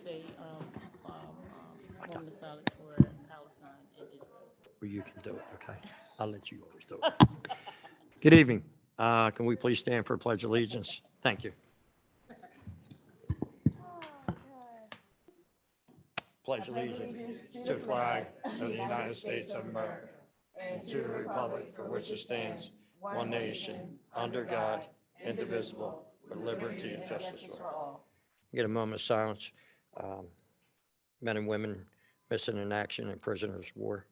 say, Woman of Solid for Palestine and Israel. Well, you can do it, okay? I'll let you always do it. Good evening. Can we please stand for Pledge of Allegiance? Thank you. Pledge allegiance to the flag of the United States of America and to the republic for which it stands, one nation, under God, indivisible, with liberty and justice for all. Get a moment of silence. Men and women missing in action and prisoners of war.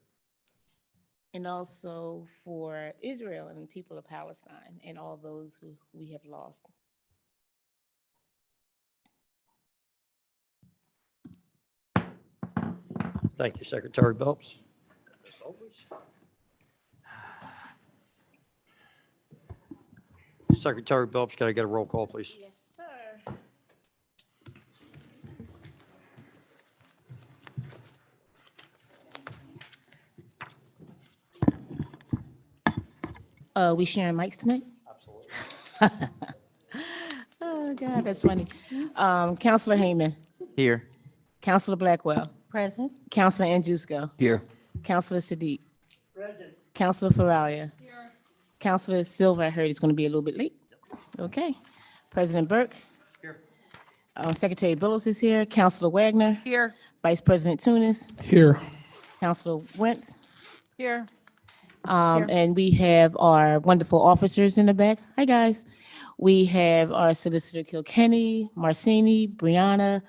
And also for Israel and the people of Palestine and all those who we have lost. Thank you, Secretary Belps. As always. Secretary Belps, can I get a roll call, please? Yes, sir. We sharing mics tonight? Absolutely. Oh, God, that's funny. Counselor Heyman, Here. Counselor Blackwell, Present. Counselor Andrewsko, Here. Counselor Sadiq. Present. Counselor Faralia. Here. Counselor Silver, I heard he's going to be a little bit late. Okay. President Burke. Here. Secretary Billups is here. Counselor Wagner. Here. Vice President Tunis. Here. Counselor Wentz. Here. And we have our wonderful officers in the back. Hi, guys. We have our Solicitor Kilkenny, Marcini, Brianna,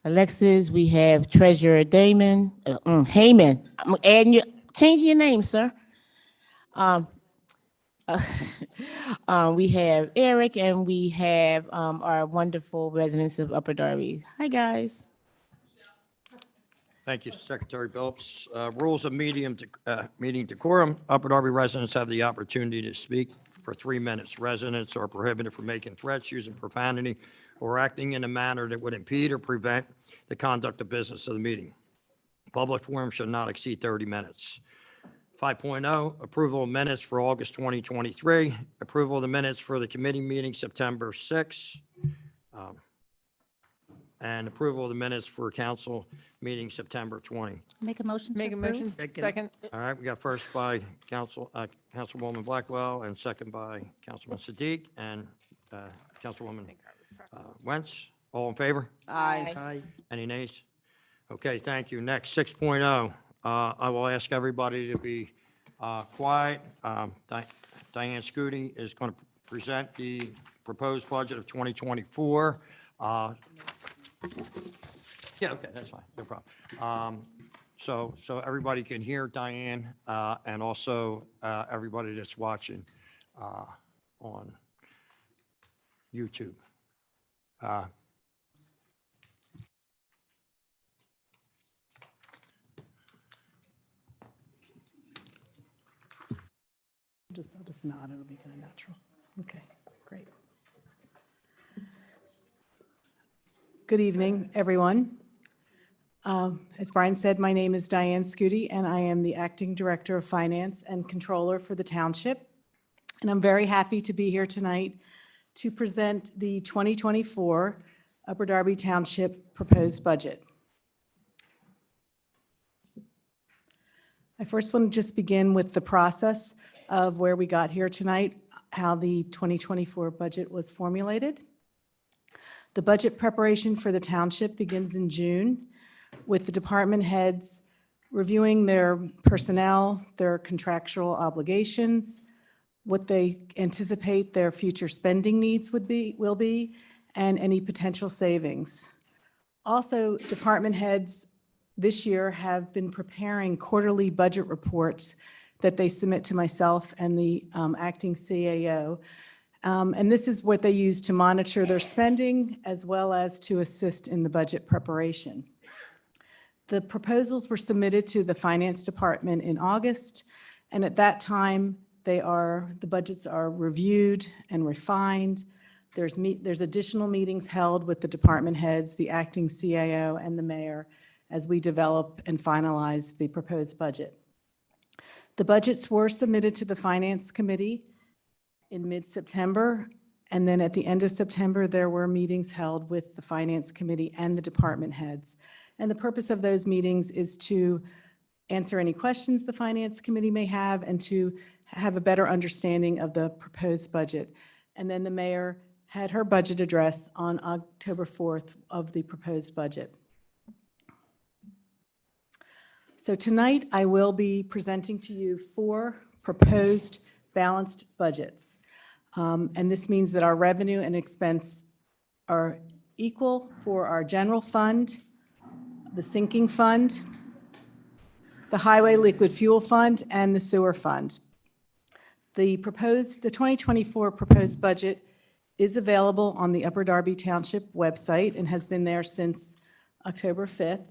Alexis. We have Treasurer Damon, Heyman. I'm adding you, changing your name, sir. We have Eric, and we have our wonderful residents of Upper Darby. Hi, guys. Thank you, Secretary Belps. Rules of meeting decorum. Upper Darby residents have the opportunity to speak for 3 minutes. Residents are prohibited from making threats, using profanity, or acting in a manner that would impede or prevent the conduct of business of the meeting. Public forum should not exceed 30 minutes. 5.0, approval of minutes for August 2023, approval of the minutes for the committee meeting September 6, and approval of the minutes for council meeting September 20. Make a motion to Make a approve. motion, second. All right, we got first by Councilwoman Blackwell and second by Councilman Sadiq and Councilwoman Wentz. All in favor? Aye. Any nays? Okay, thank you. Next, 6.0. I will ask everybody to be quiet. Diane Scudi is going to present the proposed budget of 2024. Yeah, okay, that's fine, no problem. So everybody can hear Diane, and also everybody that's watching on YouTube. I'll just nod, it'll be kind of natural. Okay, great. Good evening, everyone. As Brian said, my name is Diane Scudi, and I am the Acting Director of Finance and Controller for the Township. And I'm very happy to be here tonight to present the 2024 Upper Darby Township proposed budget. I first want to just begin with the process of where we got here tonight, how the 2024 budget was formulated. The budget preparation for the township begins in June with the department heads reviewing their personnel, their contractual obligations, what they anticipate their future spending needs will be, and any potential savings. Also, department heads this year have been preparing quarterly budget reports that they submit to myself and the acting CAO. And this is what they use to monitor their spending as well as to assist in the budget preparation. The proposals were submitted to the Finance Department in August, and at that time, the budgets are reviewed and refined. There's additional meetings held with the department heads, the acting CAO, and the mayor as we develop and finalize the proposed budget. The budgets were submitted to the Finance Committee in mid-September, And then at the end of September, there were meetings held with the Finance Committee and the department heads. And the purpose of those meetings is to answer any questions the Finance Committee may have and to have a better understanding of the proposed budget. And then the mayor had her budget address on October 4th of the proposed budget. So tonight, I will be presenting to you 4 proposed balanced budgets. And this means that our revenue and expense are equal for our general fund, the sinking fund, the highway liquid fuel fund, and the sewer fund. The 2024 proposed budget is available on the Upper Darby Township website and has been there since October 5th.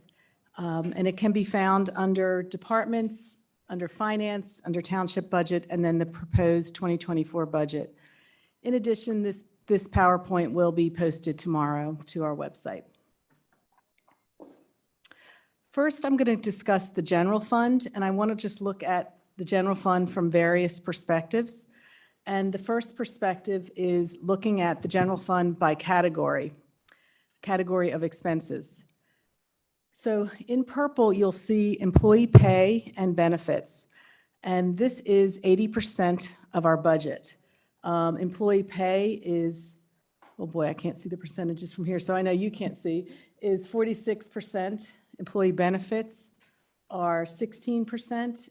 And it can be found under departments, under finance, under township budget, and then the proposed 2024 budget. In addition, this PowerPoint will be posted tomorrow to our website. First, I'm going to discuss the general fund, and I want to just look at the general fund from various perspectives. And the first perspective is looking at the general fund by category of expenses. So in purple, you'll see employee pay and benefits, and this is 80% of our budget. Employee pay is, oh boy, I can't see the percentages from here, so I know you can't see, is 46%. Employee benefits are 16%.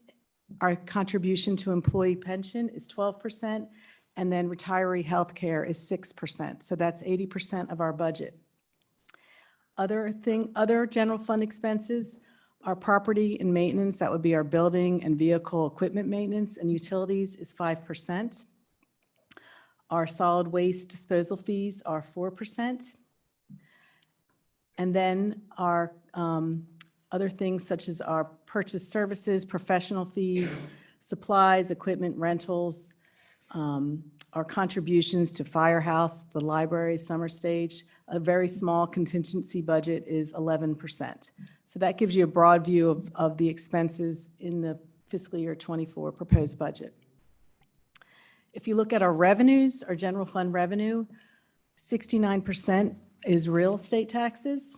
Our contribution to employee pension is 12%, and then retiree health care is 6%. So that's 80% of our budget. Other general fund expenses are property and maintenance. That would be our building and vehicle equipment maintenance, and utilities is 5%. Our solid waste disposal fees are 4%. And then our other things such as our purchase services, professional fees, supplies, equipment rentals, our contributions to Firehouse, the library, Summer Stage, a very small contingency budget is 11%. So that gives you a broad view of the expenses in the fiscal year 24 proposed budget. If you look at our revenues, our general fund revenue, 69% is real estate taxes.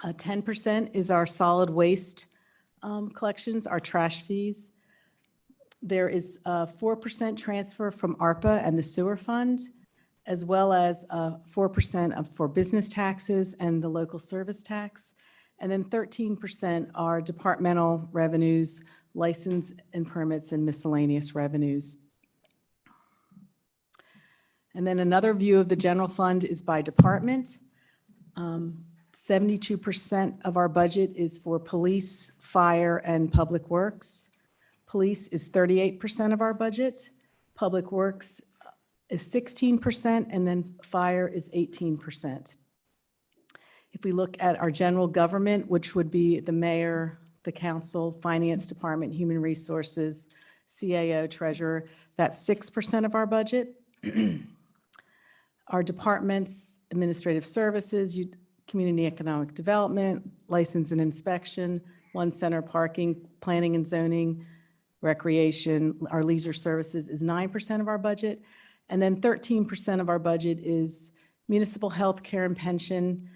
10% is our solid waste collections, our trash fees. There is a 4% transfer from ARPA and the sewer fund, as well as 4% for business taxes and the local service tax. And then 13% are departmental revenues, license and permits, and miscellaneous revenues. And then another view of the general fund is by department. 72% of our budget is for police, fire, and public works. Police is 38% of our budget. Public works is 16%, and then fire is 18%. If we look at our general government, which would be the mayor, the council, finance department, human resources, CAO, treasurer, that's 6% of our budget. Our departments, administrative services, community economic development, license and inspection, one center parking, planning and zoning, recreation, our leisure services is 9% of our budget. And then 13% of our budget is municipal health care and pension,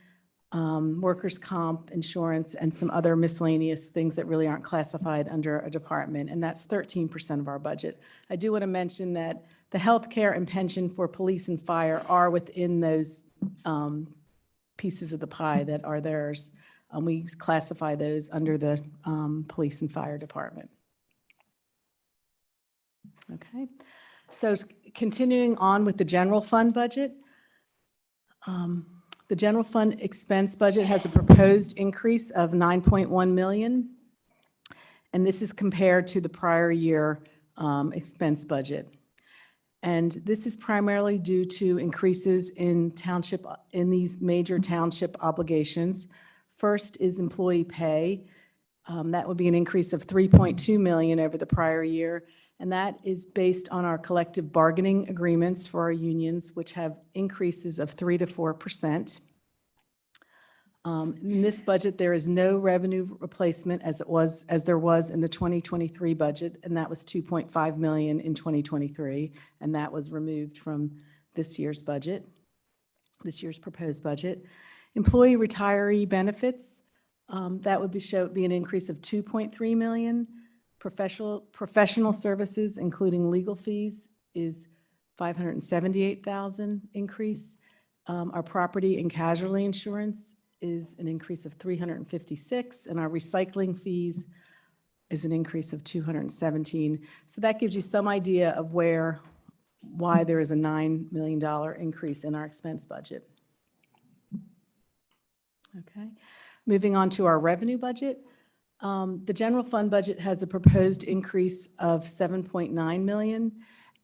workers' comp, insurance, and some other miscellaneous things that really aren't classified under a department, and that's 13% of our budget. I do want to mention that the health care and pension for police and fire are within those pieces of the pie that are theirs. We classify those under the police and fire department. Okay, so continuing on with the general fund budget. The general fund expense budget has a proposed increase of $9.1 million, and this is compared to the prior year expense budget. And this is primarily due to increases in these major township obligations. First is employee pay. That would be an increase of $3.2 million over the prior year. And that is based on our collective bargaining agreements for our unions, which have increases of 3 to 4%. In this budget, there is no revenue replacement as there was in the 2023 budget, and that was $2.5 million in 2023, and that was removed from this year's budget, this year's proposed budget. Employee retiree benefits, that would be an increase of 2.3 million. Professional services, including legal fees, is 578,000 increase. Our property and casualty insurance is an increase of 356, and our recycling fees is an increase of 217. So that gives you some idea of why there is a $9 million increase in our expense budget. Okay, moving on to our revenue budget. The general fund budget has a proposed increase of 7.9 million,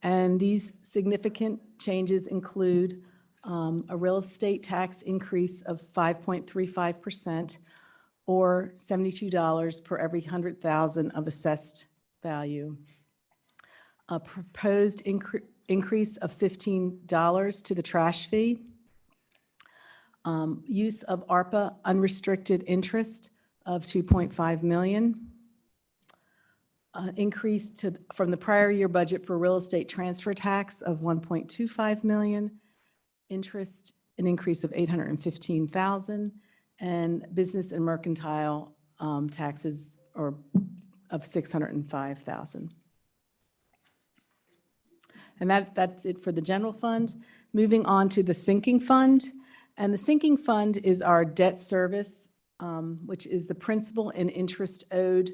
and these significant changes include a real estate tax increase of 5.35%, or $72 per every 100,000 of assessed value. A proposed increase of $15 to the trash fee. Use of ARPA unrestricted interest of 2.5 million. Increase from the prior year budget for real estate transfer tax of 1.25 million. Interest, an increase of 815,000, and business and mercantile taxes of 605,000. And that's it for the general fund. Moving on to the sinking fund. And the sinking fund is our debt service, which is the principal and interest owed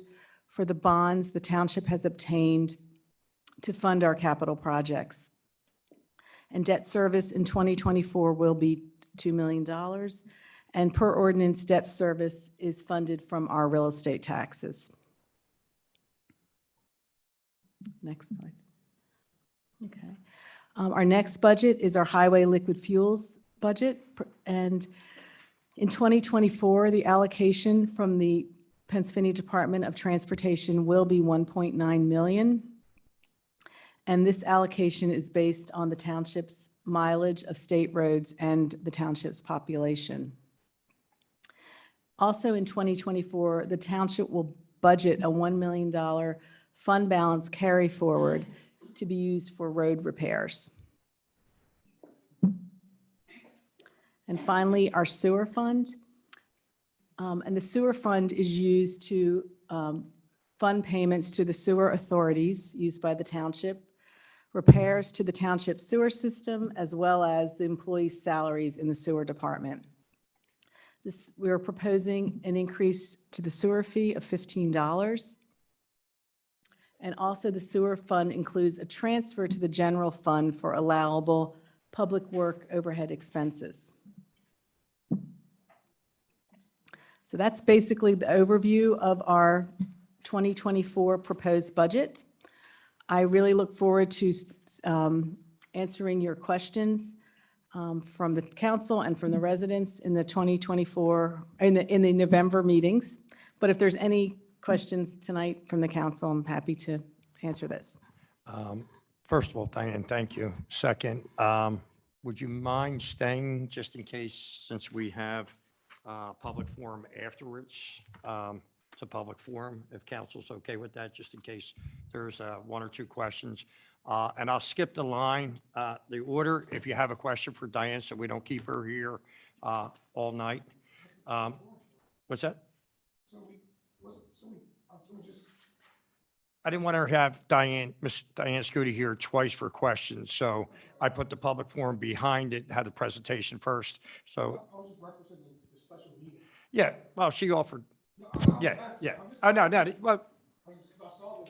for the bonds the township has obtained to fund our capital projects. And debt service in 2024 will be $2 million. And per ordinance, debt service is funded from our real estate taxes. Next slide. Okay. Our next budget is our highway liquid fuels budget. And in 2024, the allocation from the Pennsylvania Department of Transportation will be 1.9 million. And this allocation is based on the township's mileage of state roads and the township's population. Also in 2024, the township will budget a $1 million fund balance carry forward to be used for road repairs. And finally, our sewer fund. And the sewer fund is used to fund payments to the sewer authorities used by the township, repairs to the township sewer system, as well as the employees' salaries in the sewer department. We are proposing an increase to the sewer fee of $15. And also the sewer fund includes a transfer to the general fund for allowable public work overhead expenses. So that's basically the overview of our 2024 proposed budget. I really look forward to answering your questions from the council and from the residents in the 2024, in the November meetings. But if there's any questions tonight from the council, I'm happy to answer this. First of all, Diane, thank you. Second, would you mind staying just in case, since we have public forum afterwards? It's a public forum, if council's okay with that, just in case there's one or two questions. And I'll skip the line, the order, if you have a question for Diane, so we don't keep her here all night. What's that? I didn't want to have Miss Diane Scudi here twice for questions, so I put the public forum behind it, had the presentation first, so. I was just referencing the special meeting. Yeah, well, she offered, yeah. Oh, no, well,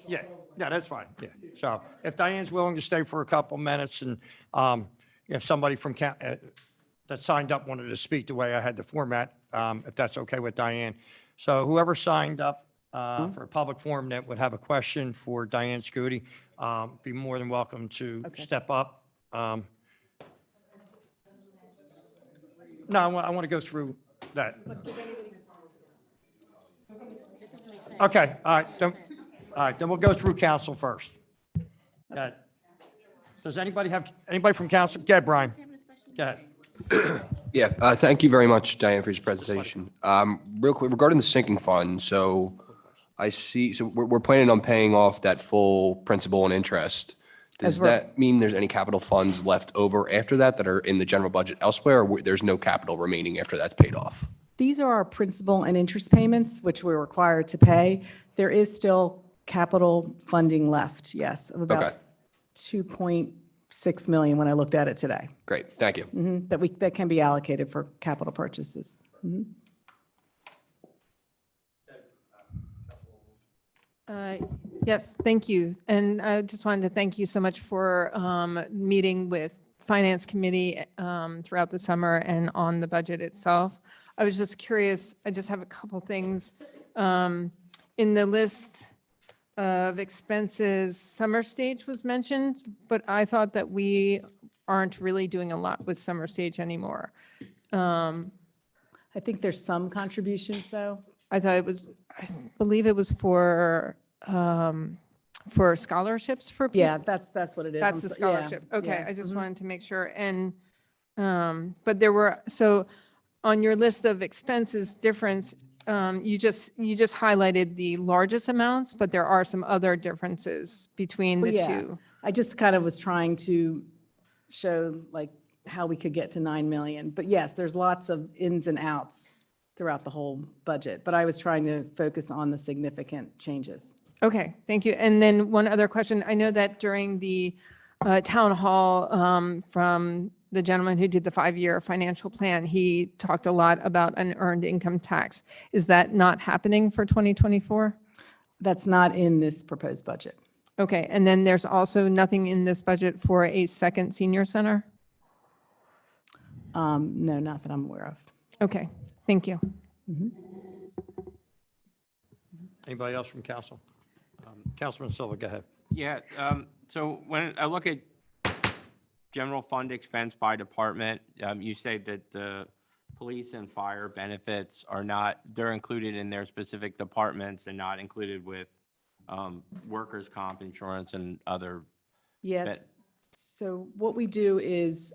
yeah, that's fine, yeah. So if Diane's willing to stay for a couple minutes, and if somebody from that signed up wanted to speak the way I had the format, if that's okay with Diane. So whoever signed up for a public forum that would have a question for Diane Scudi, be more than welcome to step up. No, I want to go through that. Okay, all right, then we'll go through council first. Does anybody from council? Go ahead, Brian. Go ahead. Yeah, thank you very much, Diane, for your presentation. Real quick, regarding the sinking fund, so I see, so we're planning on paying off that full principal and interest Does As we're- that mean there's any capital funds left over after that that are in the general budget elsewhere, or there's no capital remaining after that's paid off? These are our principal and interest payments, which we're required to pay. There is still capital funding left, yes, of Okay. about 2.6 million when I looked at it today, Great, thank you. that can be allocated for capital purchases. Yes, thank you. And I just wanted to thank you so much for meeting with Finance Committee throughout the summer and on the budget itself. I was just curious, I just have a couple things. In the list of expenses, Summer Stage was mentioned, but I thought that we aren't really doing a lot with Summer Stage anymore. I think there's some contributions, though. I thought it was, I believe it was for scholarships for people. Yeah, that's what it is. That's the yeah, scholarship. Okay, yeah. I just wanted to make sure. And, but there were, so on your list of expenses difference, you just highlighted the largest amounts, but there are some other differences between the Yeah. two. I just kind of was trying to show like how we could get to 9 million. But yes, there's lots of ins and outs throughout the whole budget. But I was trying to focus on the significant changes. Okay, thank you. And then one other question. I know that during the town hall from the gentleman who did the 5-year financial plan, he talked a lot about an earned income tax. Is that not happening for 2024? That's not in this proposed budget. Okay, and then there's also nothing in this budget for a second senior center? No, not that I'm aware of. Okay, thank you. Anybody else from council? Councilman Silva, go ahead. Yeah, so when I look at general fund expense by department, you say that the police and fire benefits are not, they're included in their specific departments and not included with workers' comp insurance and other. Yes. So what we do is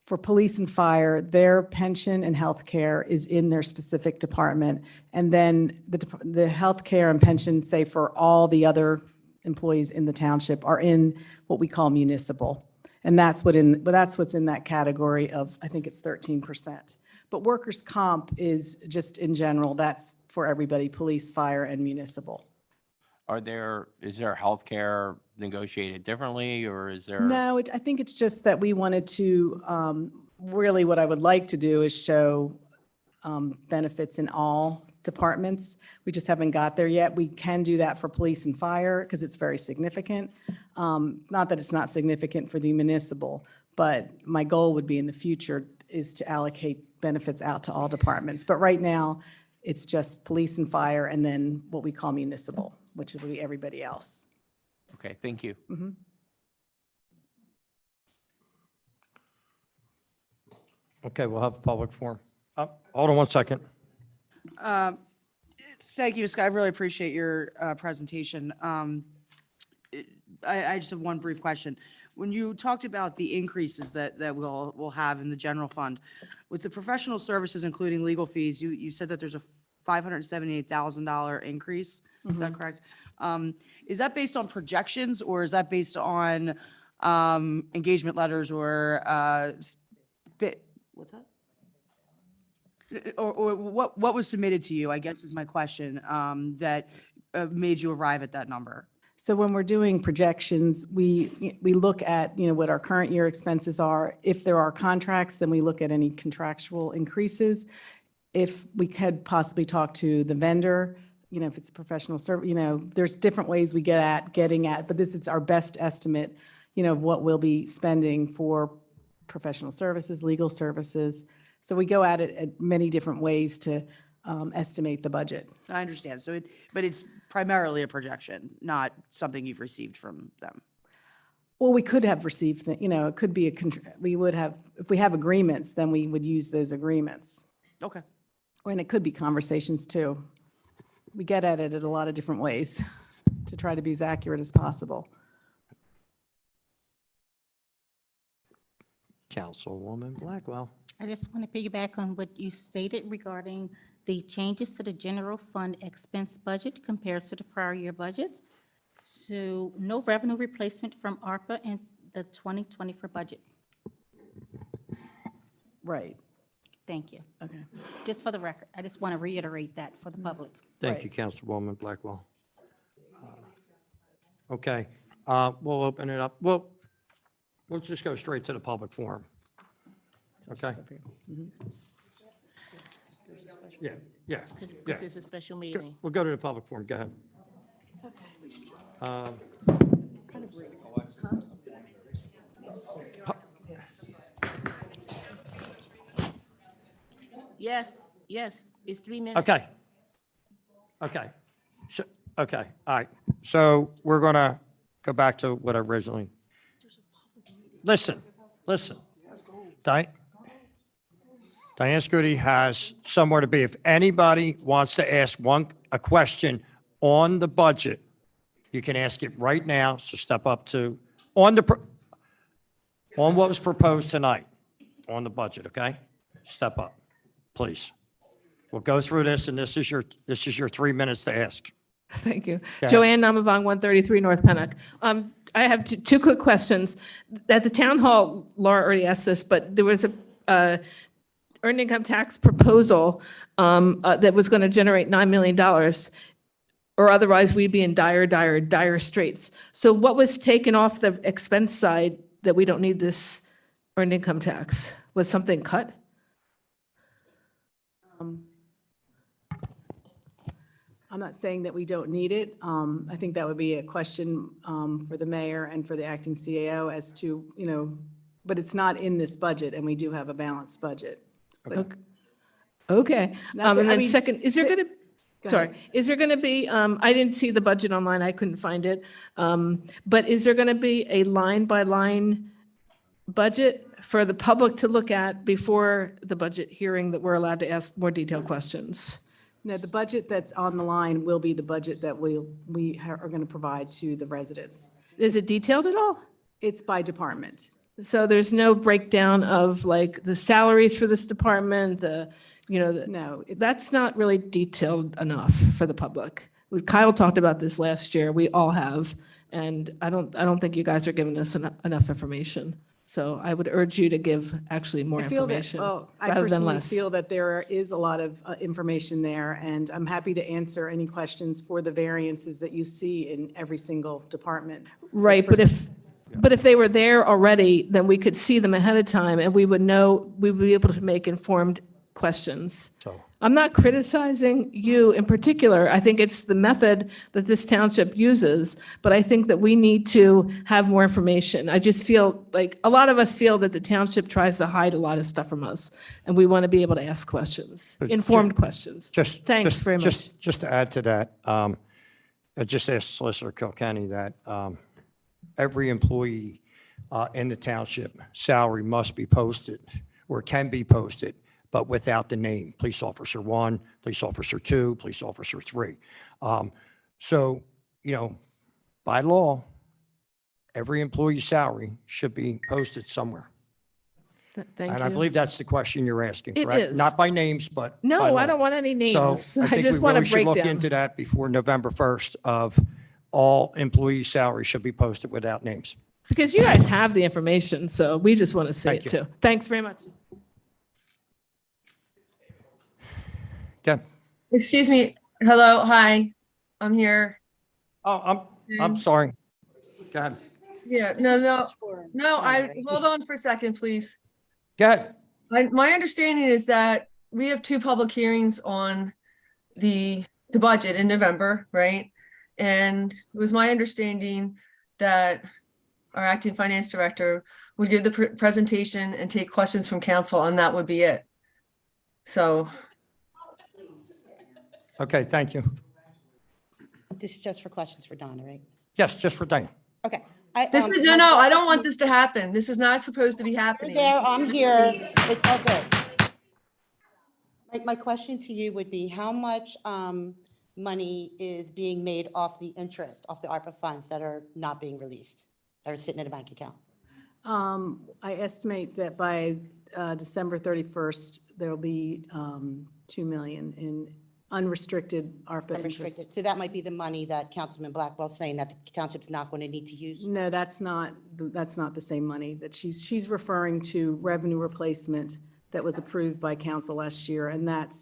for police and fire, their pension and health care is in their specific department. And then the health care and pension, say for all the other employees in the township, are in what we call municipal. And that's what's in that category of, I think it's 13%. But workers' comp is just in general, that's for everybody, police, fire, and municipal. Is there healthcare negotiated differently, or is there? No, I think it's just that we wanted to, really what I would like to do is show benefits in all departments. We just haven't got there yet. We can do that for police and fire because it's very significant. Not that it's not significant for the municipal, but my goal would be in the future is to allocate benefits out to all departments. But right now, it's just police and fire and then what we call municipal, which would be everybody else. Okay, thank you. Okay, we'll have a public forum. Hold on one second. Thank you, Scott. I really appreciate your presentation. I just have one brief question. When you talked about the increases that we'll have in the general fund, with the professional services, including legal fees, you said that there's a $578,000 increase. Is that correct? Is that based on projections, or is that based on engagement letters or what's that? Or what was submitted to you, I guess is my question, that made you arrive at that number? So when we're doing projections, we look at, what our current year expenses are. If there are contracts, then we look at any contractual increases. If we could possibly talk to the vendor, if it's a professional service, there's different ways we getting at, but this is our best estimate, of what we'll be spending for professional services, legal services. So we go at it at many different ways to estimate the budget. I understand. But it's primarily a projection, not something you've received from them. Well, we could have received, it could be we would have, if we have agreements, then we would use those agreements. Okay. And it could be conversations too. We get at it in a lot of different ways to try to be as accurate as possible. Councilwoman Blackwell. I just want to piggyback on what you stated regarding the changes to the general fund expense budget compared to the prior year budget. So no revenue replacement from ARPA in the 2024 budget. Right, Thank you. okay. Just for the record, I just want to reiterate that for the public. Thank you, Councilwoman Blackwell. Okay, we'll open it up. Well, let's just go straight to the public forum. Okay? Yeah, yeah, Because yeah. it's a special Go- meeting. We'll go to the public forum. Go ahead. Yes, it's 3 minutes. Okay. Okay. So, okay, all right. So we're going to go back to what I originally. Listen. Diane Scudi has somewhere to be. If anybody wants to ask a question on the budget, you can ask it right now. So step up to, on what was proposed tonight, on the budget, okay? Step up, please. We'll go through this, and this is your 3 minutes to ask. Thank you. ahead. Joanne Namavong, 133 North Pennock. I have two quick questions. At the town hall, Laura already asked this, but there was a earned income tax proposal that was going to generate $9 million, or otherwise we'd be in dire straits. So what was taken off the expense side that we don't need this earned income tax? Was something cut? I'm not saying that we don't need it. I think that would be a question for the mayor and for the acting CAO as to, but it's not in this budget, and we do have a balanced budget. But Okay. Not that- And I then mean, second, is there the- going to, Go sorry, ahead. is there going to be, I didn't see the budget online, I couldn't find it. But is there going to be a line-by-line budget for the public to look at before the budget hearing that we're allowed to ask more detailed questions? No, the budget that's on the line will be the budget that we are going to provide to the residents. Is it detailed at all? It's by department. So there's no breakdown of like the salaries for this department, No, that's not really detailed enough for the public. Kyle talked about this last year, we all have, and I don't think you guys are giving us enough information. So I would urge you to give actually more I feel that, information well, I rather than personally less. feel that there is a lot of information there, and I'm happy to answer any questions for the variances that you see in every single department. Right, but if they were there already, then we could see them ahead of time and we would know, we would be able to make informed questions. So, I'm not criticizing you in particular. I think it's the method that this township uses, but I think that we need to have more information. I just feel like a lot of us feel that the township tries to hide a lot of stuff from us, and we want to be able to ask questions, But informed questions. Thanks very much. Just to add to that, I just asked Solicitor Kilkenny that every employee in the township salary must be posted, or can be posted, but without the name, police officer 1, police officer 2, police officer 3. So, by law, every employee's salary should be posted somewhere. Thank you. And I believe that's the question you're asking, It correct? is. Not by names, but by No, I law. don't want any names. So I I think just we want really a should look breakdown. into that before November 1st of all employee salaries should be posted without names. Because you guys have the information, so we just want to see Thank it you. too. Thanks very much. Okay. Excuse me. Hello, hi. I'm here. Oh, I'm sorry. Go ahead. Yeah, hold on for a second, please. Go ahead. My understanding is that we have 2 public hearings on the budget in November, right? And it was my understanding that our acting finance director would give the presentation and take questions from council, and that would be it. So, Okay, thank you. This is just for questions for Donna, right? Yes, just for Diane. Okay. I don't want this to happen. This is not supposed to be happening. There, I'm here. It's all good. My question to you would be, how much money is being made off the interest, off the ARPA funds that are not being released, that are sitting in a bank account? I estimate that by December 31st, there'll be 2 million in unrestricted ARPA interest. Unrestricted. So that might be the money that Councilman Blackwell's saying that the township's not going to need to use? No, that's not the same money that she's referring to revenue replacement that was approved by council last year, and that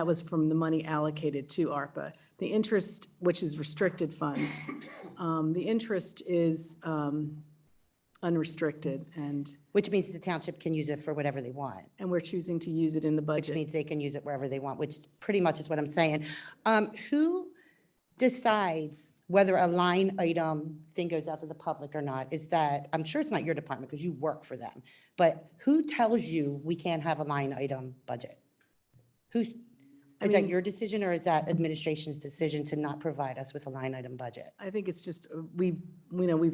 was from the money allocated to ARPA. The interest, which is restricted funds, the interest is unrestricted, and Which means the township can use it for whatever they want, we're choosing to use it in the which budget. means they can use it wherever they want, which pretty much is what I'm saying. Who decides whether a line item thing goes out to the public or not? Is that, I'm sure it's not your department because you work for them, but who tells you we can't have a line item budget? Is that your decision, or is that administration's decision to not provide us with a line item budget? I think it's just, we've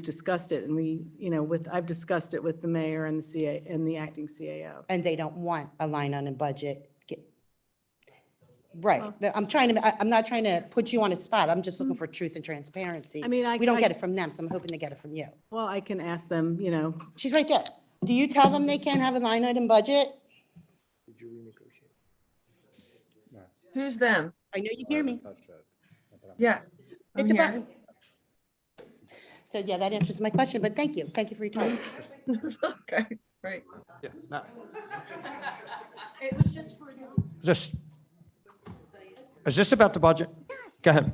discussed it, and I've discussed it with the mayor and the acting CAO. And they don't want a line item budget? Right. I'm not trying to put you on a spot. I'm just looking for truth and transparency. I mean, We don't get it from them, so I'm hoping to get it from you. Well, I can ask them, She's right there. Do you tell them they can't have a line item budget? Who's them? I know you hear me. Yeah. Hit I'm the here. button. So yeah, that answers my question, but thank you. Thank you for your time. Okay, right. Yeah, no. It was just for you. Is this about the budget? Yes. Go ahead.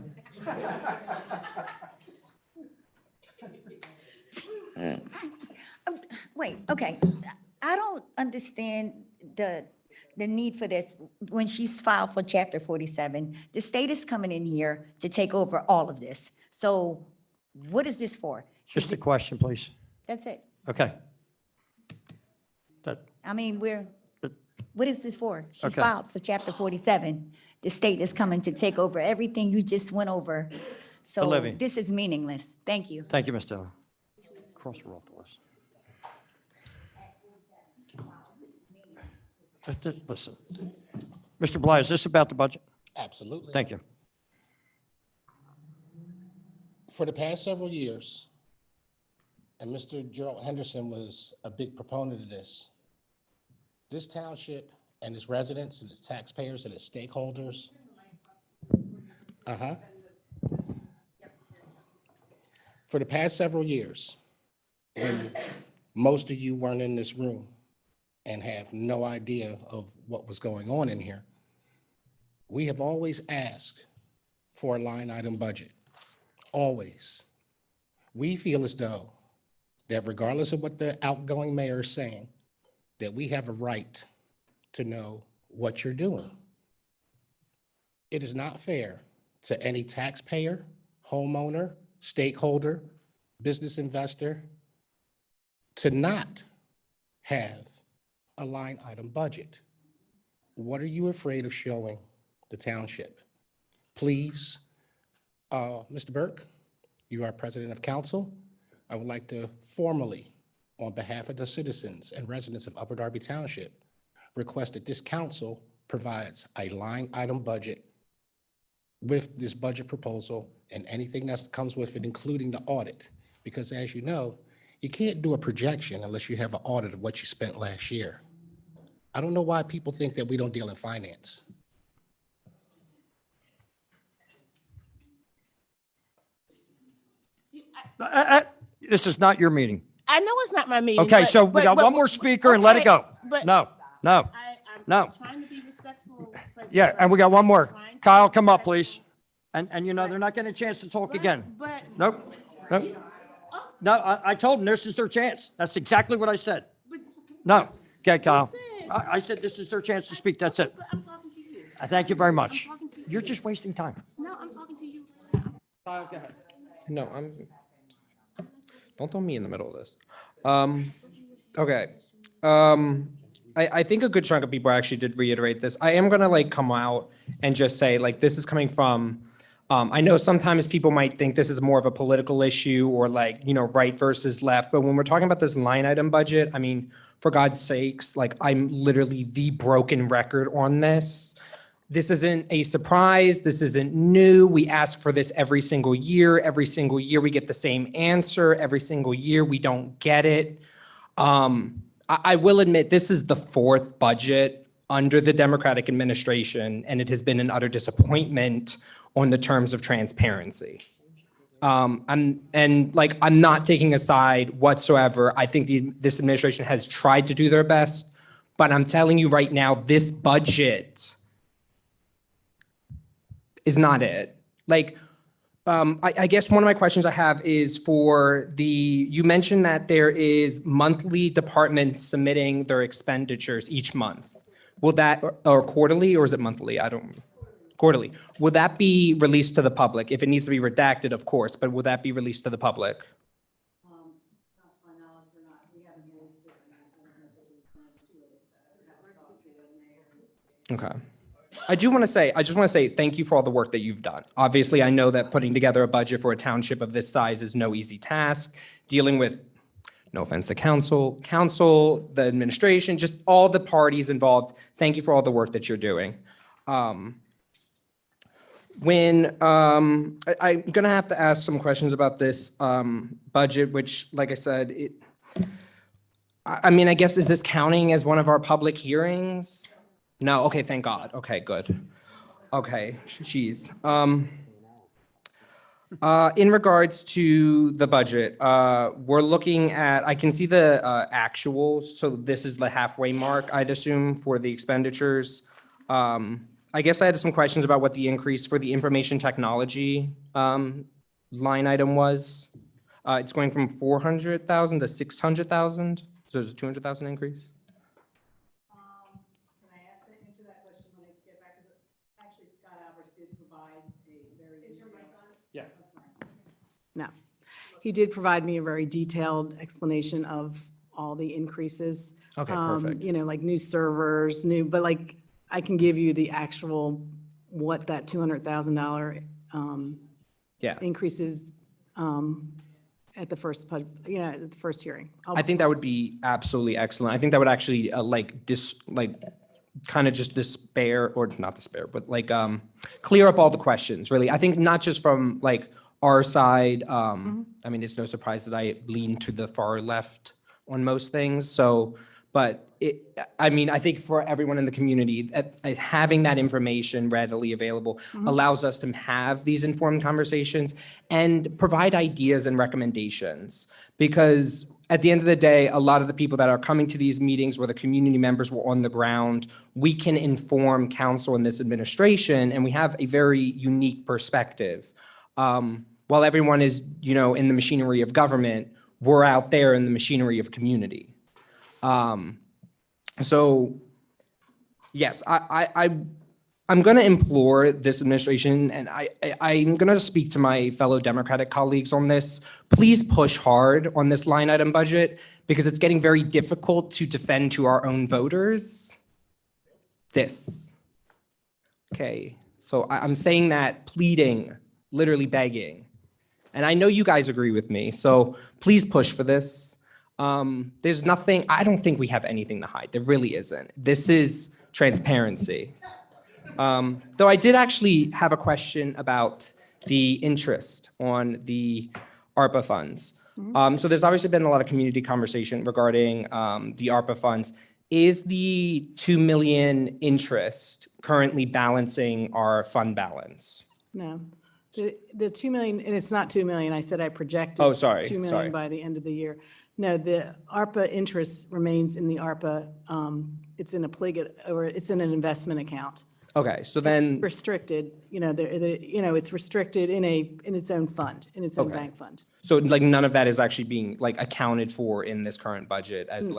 Wait, okay. I don't understand the need for this. When she's filed for Chapter 47, the state is coming in here to take over all of this. So what is this for? Just a question, please. That's it. Okay. I mean, what is this for? She's Okay. filed for Chapter 47. The state is coming to take over everything you just went over. So Olivia. this is meaningless. Thank you. Thank you, Ms. Taylor. Cross her off the list. Listen, Mr. Bly, is this about the budget? Absolutely. Thank you. For the past several years, and Mr. Gerald Henderson was a big proponent of this township and its residents and its taxpayers and its stakeholders. For the past several years, when most of you weren't in this room and have no idea of what was going on in here, we have always asked for a line item budget. Always. We feel as though that regardless of what the outgoing mayor is saying, that we have a right to know what you're doing. It is not fair to any taxpayer, homeowner, stakeholder, business investor to not have a line item budget. What are you afraid of showing the township? Please, Mr. Burke, you are president of council. I would like to formally, on behalf of the citizens and residents of Upper Darby Township, request that this council provides a line item budget with this budget proposal and anything that comes with it, including the audit. Because as you know, you can't do a projection unless you have an audit of what you spent last year. I don't know why people think that we don't deal in finance. This is not your meeting. I know it's not my meeting. Okay, but- so we but- got but- one more speaker and let it okay, go. but No, no. I'm No. trying to be respectful. President Yeah, and we got one more. Fine. Kyle, come up, please. And you know, they're not getting a chance to talk again. But, Nope. Nope. No, I told them this is their chance. That's exactly what I said. No. Okay, Kyle. I said this is their chance to speak. That's it. but I'm talking to you. Thank you very much. I'm talking to you. You're just wasting time. No, I'm talking to you. Kyle, go ahead. No, don't throw me in the middle of this. Okay. I think a good chunk of people actually did reiterate this. I am gonna come out and just say this is coming from, I know sometimes people might think this is more of a political issue or right versus left, but when we're talking about this line item budget, I mean, for God's sakes, I'm literally the broken record on this. This isn't a surprise. This isn't new. We ask for this every single year. Every single year we get the same answer. Every single year we don't get it. I will admit this is the fourth budget under the Democratic administration, and it has been an utter disappointment on the terms of transparency. I'm not taking a side whatsoever. I think this administration has tried to do their best, but I'm telling you right now, this budget is not it. I guess one of my questions I have is you mentioned that there is monthly departments submitting their expenditures each month. Will that, or quarterly, or is it monthly? Quarterly. Will that be released to the public? If it needs to be redacted, of course, but will that be released to the public? Okay. I just want to say thank you for all the work that you've done. Obviously, I know that putting together a budget for a township of this size is no easy task. Dealing with, no offense to council, the administration, just all the parties involved. Thank you for all the work that you're doing. I'm gonna have to ask some questions about this budget, which, like I said, I guess, is this counting as one of our public hearings? No, okay, thank God. Okay, good. Okay, geez. In regards to the budget, we're looking at, I can see the actuals, so this is the halfway mark, I'd assume, for the expenditures. I guess I had some questions about what the increase for the information technology line item was. It's going from 400,000 to 600,000, so there's a 200,000 increase? Can I answer that question when I get back? Because actually Scott Albers did provide a very detailed. Yeah. No, he did provide me a very detailed explanation of all the increases. Okay, perfect. Like new servers, but I can give you the actual, what that $200,000 Yeah. increases at the first, at the first hearing. I think that would be absolutely excellent. I think that would actually kind of just despair, or not despair, but clear up all the questions, really. I think not just from our side. It's no surprise that I lean to the far left on most things. So, but I think for everyone in the community, having that information readily available allows us to have these informed conversations and provide ideas and recommendations. Because at the end of the day, a lot of the people that are coming to these meetings, where the community members were on the ground, we can inform council and this administration, and we have a very unique perspective. While everyone is, in the machinery of government, we're out there in the machinery of community. So yes, I'm going to implore this administration, and I'm going to speak to my fellow Democratic colleagues on this. Please push hard on this line item budget, because it's getting very difficult to defend to our own voters. Okay, so I'm saying that, pleading, literally begging. And I know you guys agree with me, so please push for this. There's nothing, I don't think we have anything to hide. There really isn't. This is transparency. Though I did actually have a question about the interest on the ARPA funds. So there's obviously been a lot of community conversation regarding the ARPA funds. Is the 2 million interest currently balancing our fund balance? No, the 2 million, and it's not 2 million. I said I projected. Oh, sorry, 2 million sorry. by the end of the year. No, the ARPA interest remains in the ARPA. It's in a or it's in an investment account. Okay, so then, Restricted, it's restricted in its own fund, in its own Okay. bank fund. so none of that is actually being accounted for in this current budget as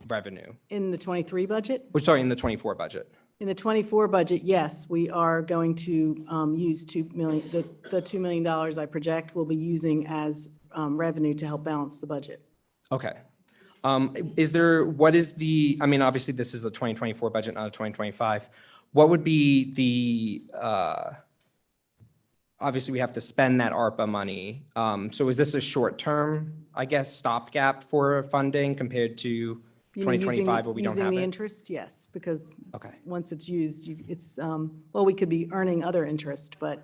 revenue? In the 23 budget? Or sorry, in the 24 budget? In the 24 budget, yes, we are going to use 2 million, the $2 million I project we'll be using as revenue to help balance the budget. Okay. Obviously this is the 2024 budget, not a 2025. What would be obviously we have to spend that ARPA money. So is this a short-term, stopgap for funding compared to 2025 where we don't have Using the it? interest, yes, because Okay. once it's used, it's, we could be earning other interest, but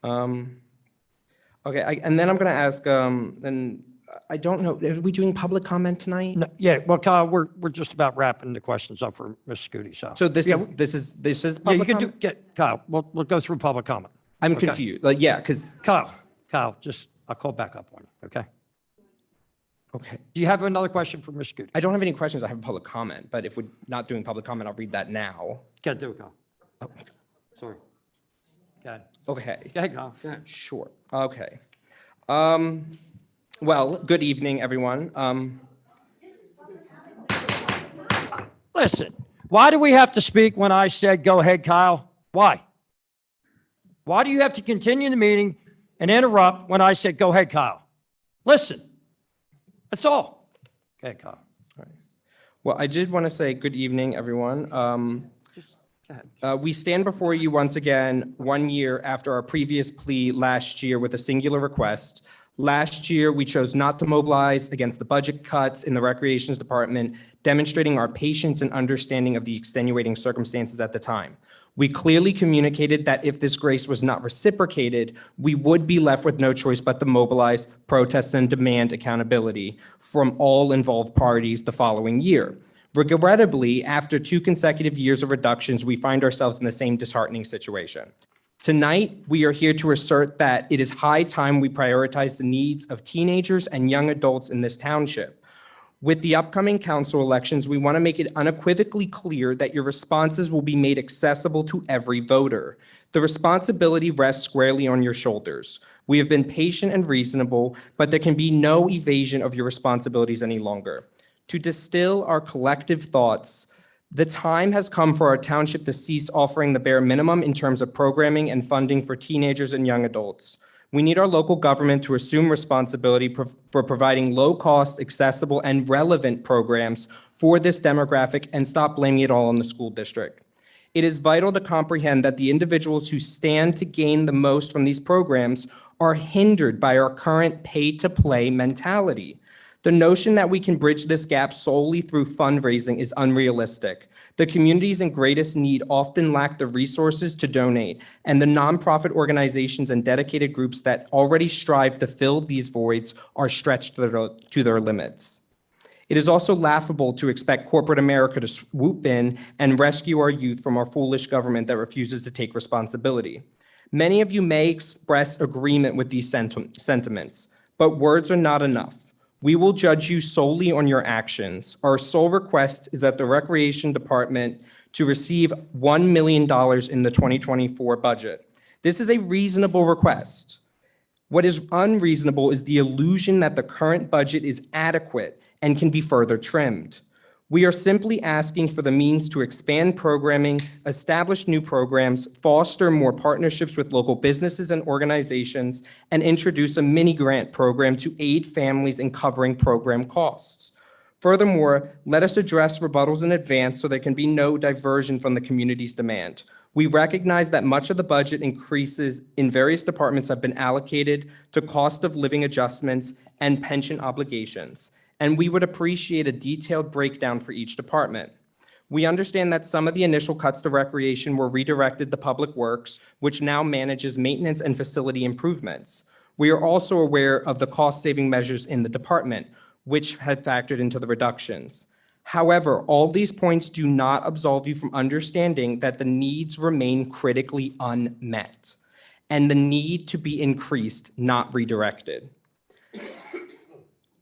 Okay, and then I'm going to ask, and I don't know. Are we doing public comment tonight? No, yeah, well, Kyle, we're just about wrapping the questions up for Ms. Scooty, so. So this Yeah, is Yeah, you public can do, comment? get, Kyle, we'll go through public comment. I'm Okay. confused. Like, yeah, because, Kyle, just, I'll call back up on you, okay? okay. Do you have another question for Ms. Scooty? I don't have any questions. I have a public comment, but if we're not doing public comment, I'll read that now. Can't do it, Kyle. Sorry. Go ahead. Okay. Go ahead, Kyle. Go ahead. Sure. Okay. Well, good evening, everyone. Listen, why do we have to speak when I said, go ahead, Kyle? Why? Why do you have to continue the meeting and interrupt when I said, go ahead, Kyle? Listen, that's all. Go ahead, Kyle. Well, I did want to say good evening, everyone. Just go ahead. We stand before you once again, 1 year after our previous plea last year with a singular request. Last year, we chose not to mobilize against the budget cuts in the Recreations Department, demonstrating our patience and understanding of the extenuating circumstances at the time. We clearly communicated that if this grace was not reciprocated, we would be left with no choice but to mobilize, protest, and demand accountability from all involved parties the following year. Regrettably, after 2 consecutive years of reductions, we find ourselves in the same disheartening situation. Tonight, we are here to assert that it is high time we prioritize the needs of teenagers and young adults in this township. With the upcoming council elections, we want to make it unequivocally clear that your responses will be made accessible to every voter. The responsibility rests squarely on your shoulders. We have been patient and reasonable, but there can be no evasion of your responsibilities any longer. To distill our collective thoughts, the time has come for our township to cease offering the bare minimum in terms of programming and funding for teenagers and young adults. We need our local government to assume responsibility for providing low-cost, accessible, and relevant programs for this demographic and stop blaming it all on the school district. It is vital to comprehend that the individuals who stand to gain the most from these programs are hindered by our current pay-to-play mentality. The notion that we can bridge this gap solely through fundraising is unrealistic. The communities in greatest need often lack the resources to donate, and the nonprofit organizations and dedicated groups that already strive to fill these voids are stretched to their limits. It is also laughable to expect corporate America to swoop in and rescue our youth from our foolish government that refuses to take responsibility. Many of you may express agreement with these sentiments, but words are not enough. We will judge you solely on your actions. Our sole request is that the Recreation Department to receive $1 million in the 2024 budget. This is a reasonable request. What is unreasonable is the illusion that the current budget is adequate and can be further trimmed. We are simply asking for the means to expand programming, establish new programs, foster more partnerships with local businesses and organizations, and introduce a mini grant program to aid families in covering program costs. Furthermore, let us address rebuttals in advance so there can be no diversion from the community's demand. We recognize that much of the budget increases in various departments have been allocated to cost of living adjustments and pension obligations, and we would appreciate a detailed breakdown for each department. We understand that some of the initial cuts to recreation were redirected to Public Works, which now manages maintenance and facility improvements. We are also aware of the cost-saving measures in the department, which had factored into the reductions. However, all these points do not absolve you from understanding that the needs remain critically unmet and the need to be increased, not redirected.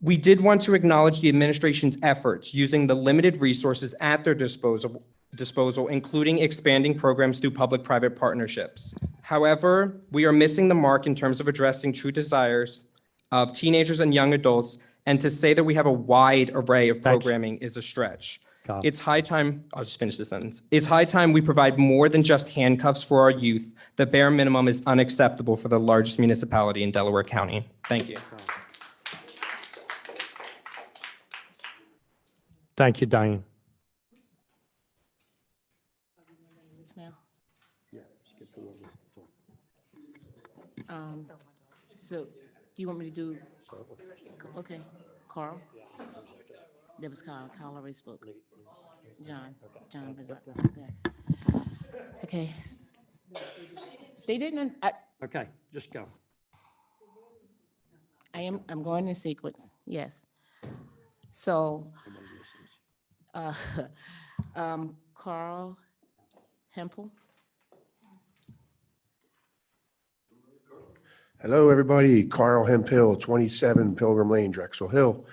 We did want to acknowledge the administration's efforts using the limited resources at their disposal, including expanding programs through public-private partnerships. However, we are missing the mark in terms of addressing true desires of teenagers and young adults, and to say that we have a wide array of programming is a stretch. It's high time, I'll just finish this sentence. It's high time we provide more than just handcuffs for our youth. The bare minimum is unacceptable for the largest municipality in Delaware County. Thank you. Thank you, Diane. So, do you want me to do, okay, Carl? That was Carl. Carl already spoke. John. Okay. They didn't, Okay, just go. I'm going in sequence, yes. So, Carl Hempel. Hello, everybody. Carl Hemphill, 27 Pilgrim Lane, Drexel Hill.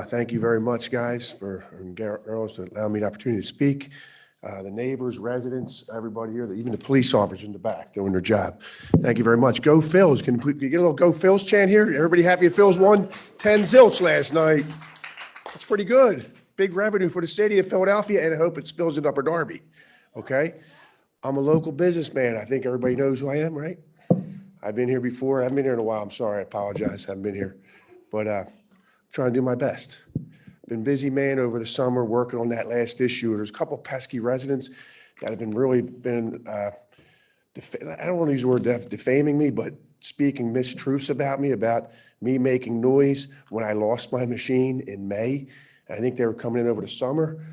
Thank you very much, guys, and girls, to allow me the opportunity to speak. The neighbors, residents, everybody here, even the police officers in the back doing their job. Thank you very much. Go Phils. Can we get a little Go Phils chant here? Everybody happy at Phils won 10 zilch last night. That's pretty good. Big revenue for the city of Philadelphia, and I hope it spills in Upper Darby. Okay? I'm a local businessman. I think everybody knows who I am, right? I've been here before. I haven't been here in a while. I'm sorry. I apologize. I haven't been here. But I'm trying to do my best. Been busy man over the summer working on that last issue. There's a couple pesky residents that have been I don't want to use the word defaming me, but speaking mistruths about me making noise when I lost my machine in May. I think they were coming in over the summer,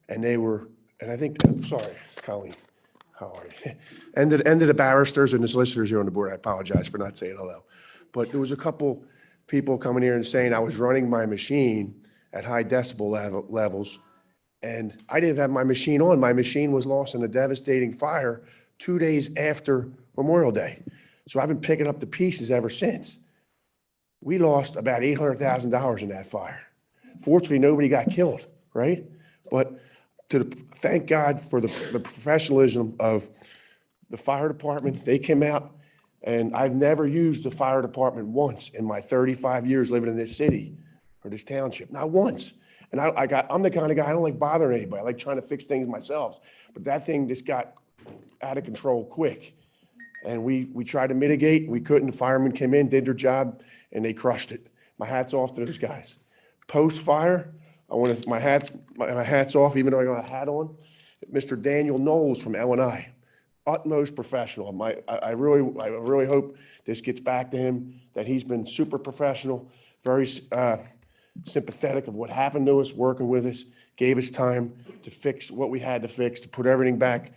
and I'm sorry, Colleen, how are you? End of the barristers and the solicitors here on the board. I apologize for not saying hello. But there was a couple people coming here and saying I was running my machine at high decibel levels, and I didn't have my machine on. My machine was lost in a devastating fire 2 days after Memorial Day. So I've been picking up the pieces ever since. We lost about $800,000 in that fire. Fortunately, nobody got killed, right? But thank God for the professionalism of the fire department. They came out, and I've never used the fire department once in my 35 years living in this city or this township, not once. And I'm the kind of guy, I don't like bothering anybody. I like trying to fix things myself. But that thing just got out of control quick. And we tried to mitigate, we couldn't. The firemen came in, did their job, and they crushed it. My hat's off to those guys. Post-fire, my hat's off, even though I got a hat on. Mr. Daniel Knowles from L&I, utmost professional. I really hope this gets back to him, that he's been super professional, very sympathetic of what happened to us, working with us, gave us time to fix what we had to fix, to put everything back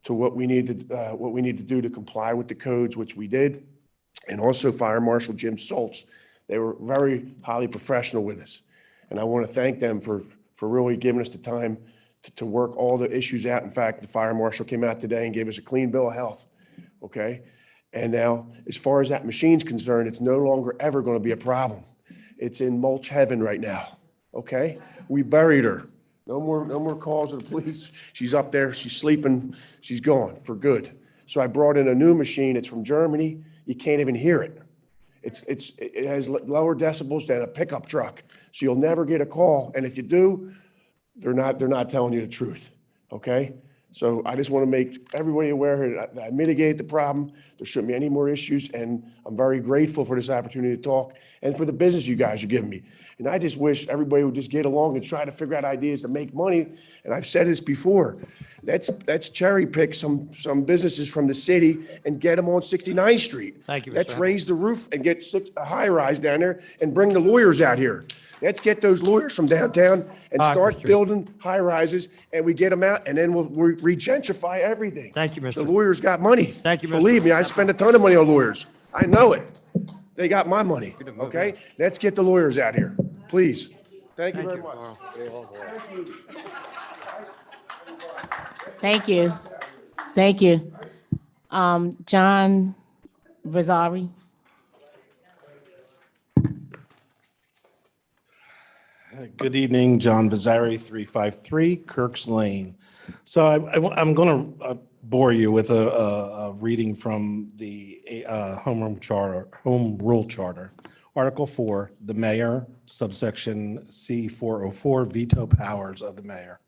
to what we need to do to comply with the codes, which we did. And also Fire Marshal Jim Soltz. They were very highly professional with us. And I want to thank them for really giving us the time to work all the issues out. In fact, the fire marshal came out today and gave us a clean bill of health, okay? And now, as far as that machine's concerned, it's no longer ever going to be a problem. It's in mulch heaven right now, okay? We buried her. No more calls to the police. She's up there, she's sleeping, she's gone for good. So I brought in a new machine. It's from Germany. You can't even hear it. It has lower decibels than a pickup truck. So you'll never get a call. And if you do, they're not telling you the truth, okay? So I just want to make everybody aware that I mitigated the problem. There shouldn't be any more issues, and I'm very grateful for this opportunity to talk and for the business you guys are giving me. And I just wish everybody would just get along and try to figure out ideas to make money. And I've said this before, let's cherry pick some businesses from the city and get them on 69th Street. Thank you, Mr. Let's Hamel. raise the roof and get a high rise down there and bring the lawyers out here. Let's get those lawyers from downtown and start Mr. building high rises, and we get them out, and then we'll re-gentrify everything. Thank you, Mr. The lawyers got money. Thank you, Mr. Believe me, I spend a ton of money on lawyers. I know it. They got my money, okay? Let's get the lawyers out here, please. Thank you very much. Thank you. Thank you. John Vasari. Good evening, John Vasari, 353 Kirks Lane. So I'm going to bore you with a reading from the Home Rule Charter. Article 4, the mayor, subsection C404, veto powers of the mayor.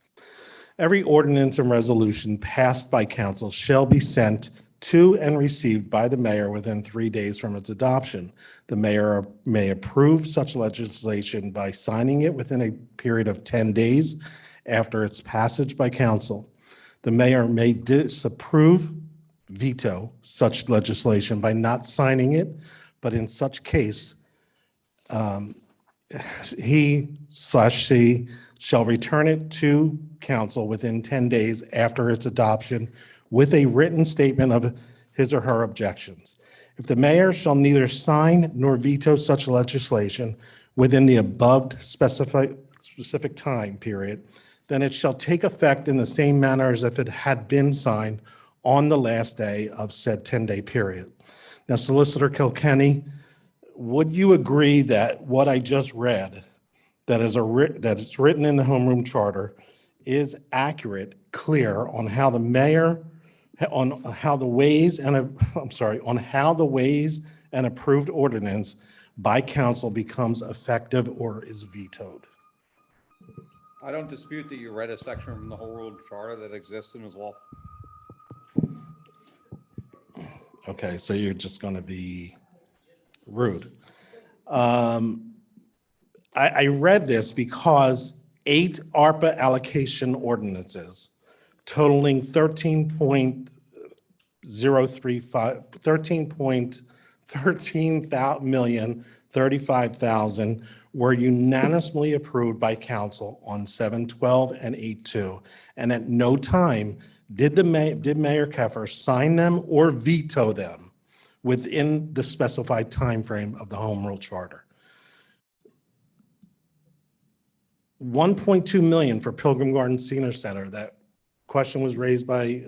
Every ordinance and resolution passed by council shall be sent to and received by the mayor within 3 days from its adoption. The mayor may approve such legislation by signing it within a period of 10 days after its passage by council. The mayor may disapprove, veto such legislation by not signing it, but in such case, he/she shall return it to council within 10 days after its adoption with a written statement of his or her objections. If the mayor shall neither sign nor veto such legislation within the above specific time period, then it shall take effect in the same manner as if it had been signed on the last day of said 10-day period. Now, Solicitor Kilkenny, would you agree that what I just read, that is written in the homeroom charter, is accurate, clear on how the mayor, on how the ways and, on how the ways and approved ordinance by council becomes effective or is vetoed? I don't dispute that you read a section from the whole rule charter that exists and is law. Okay, so you're just going to be rude. I read this because 8 ARPA allocation ordinances totaling 13,035,000 were unanimously approved by council on 7/12 and 8/2. And at no time did Mayor Keffer sign them or veto them within the specified timeframe of the Home Rule Charter. 1.2 million for Pilgrim Garden Senior Center. That question was raised by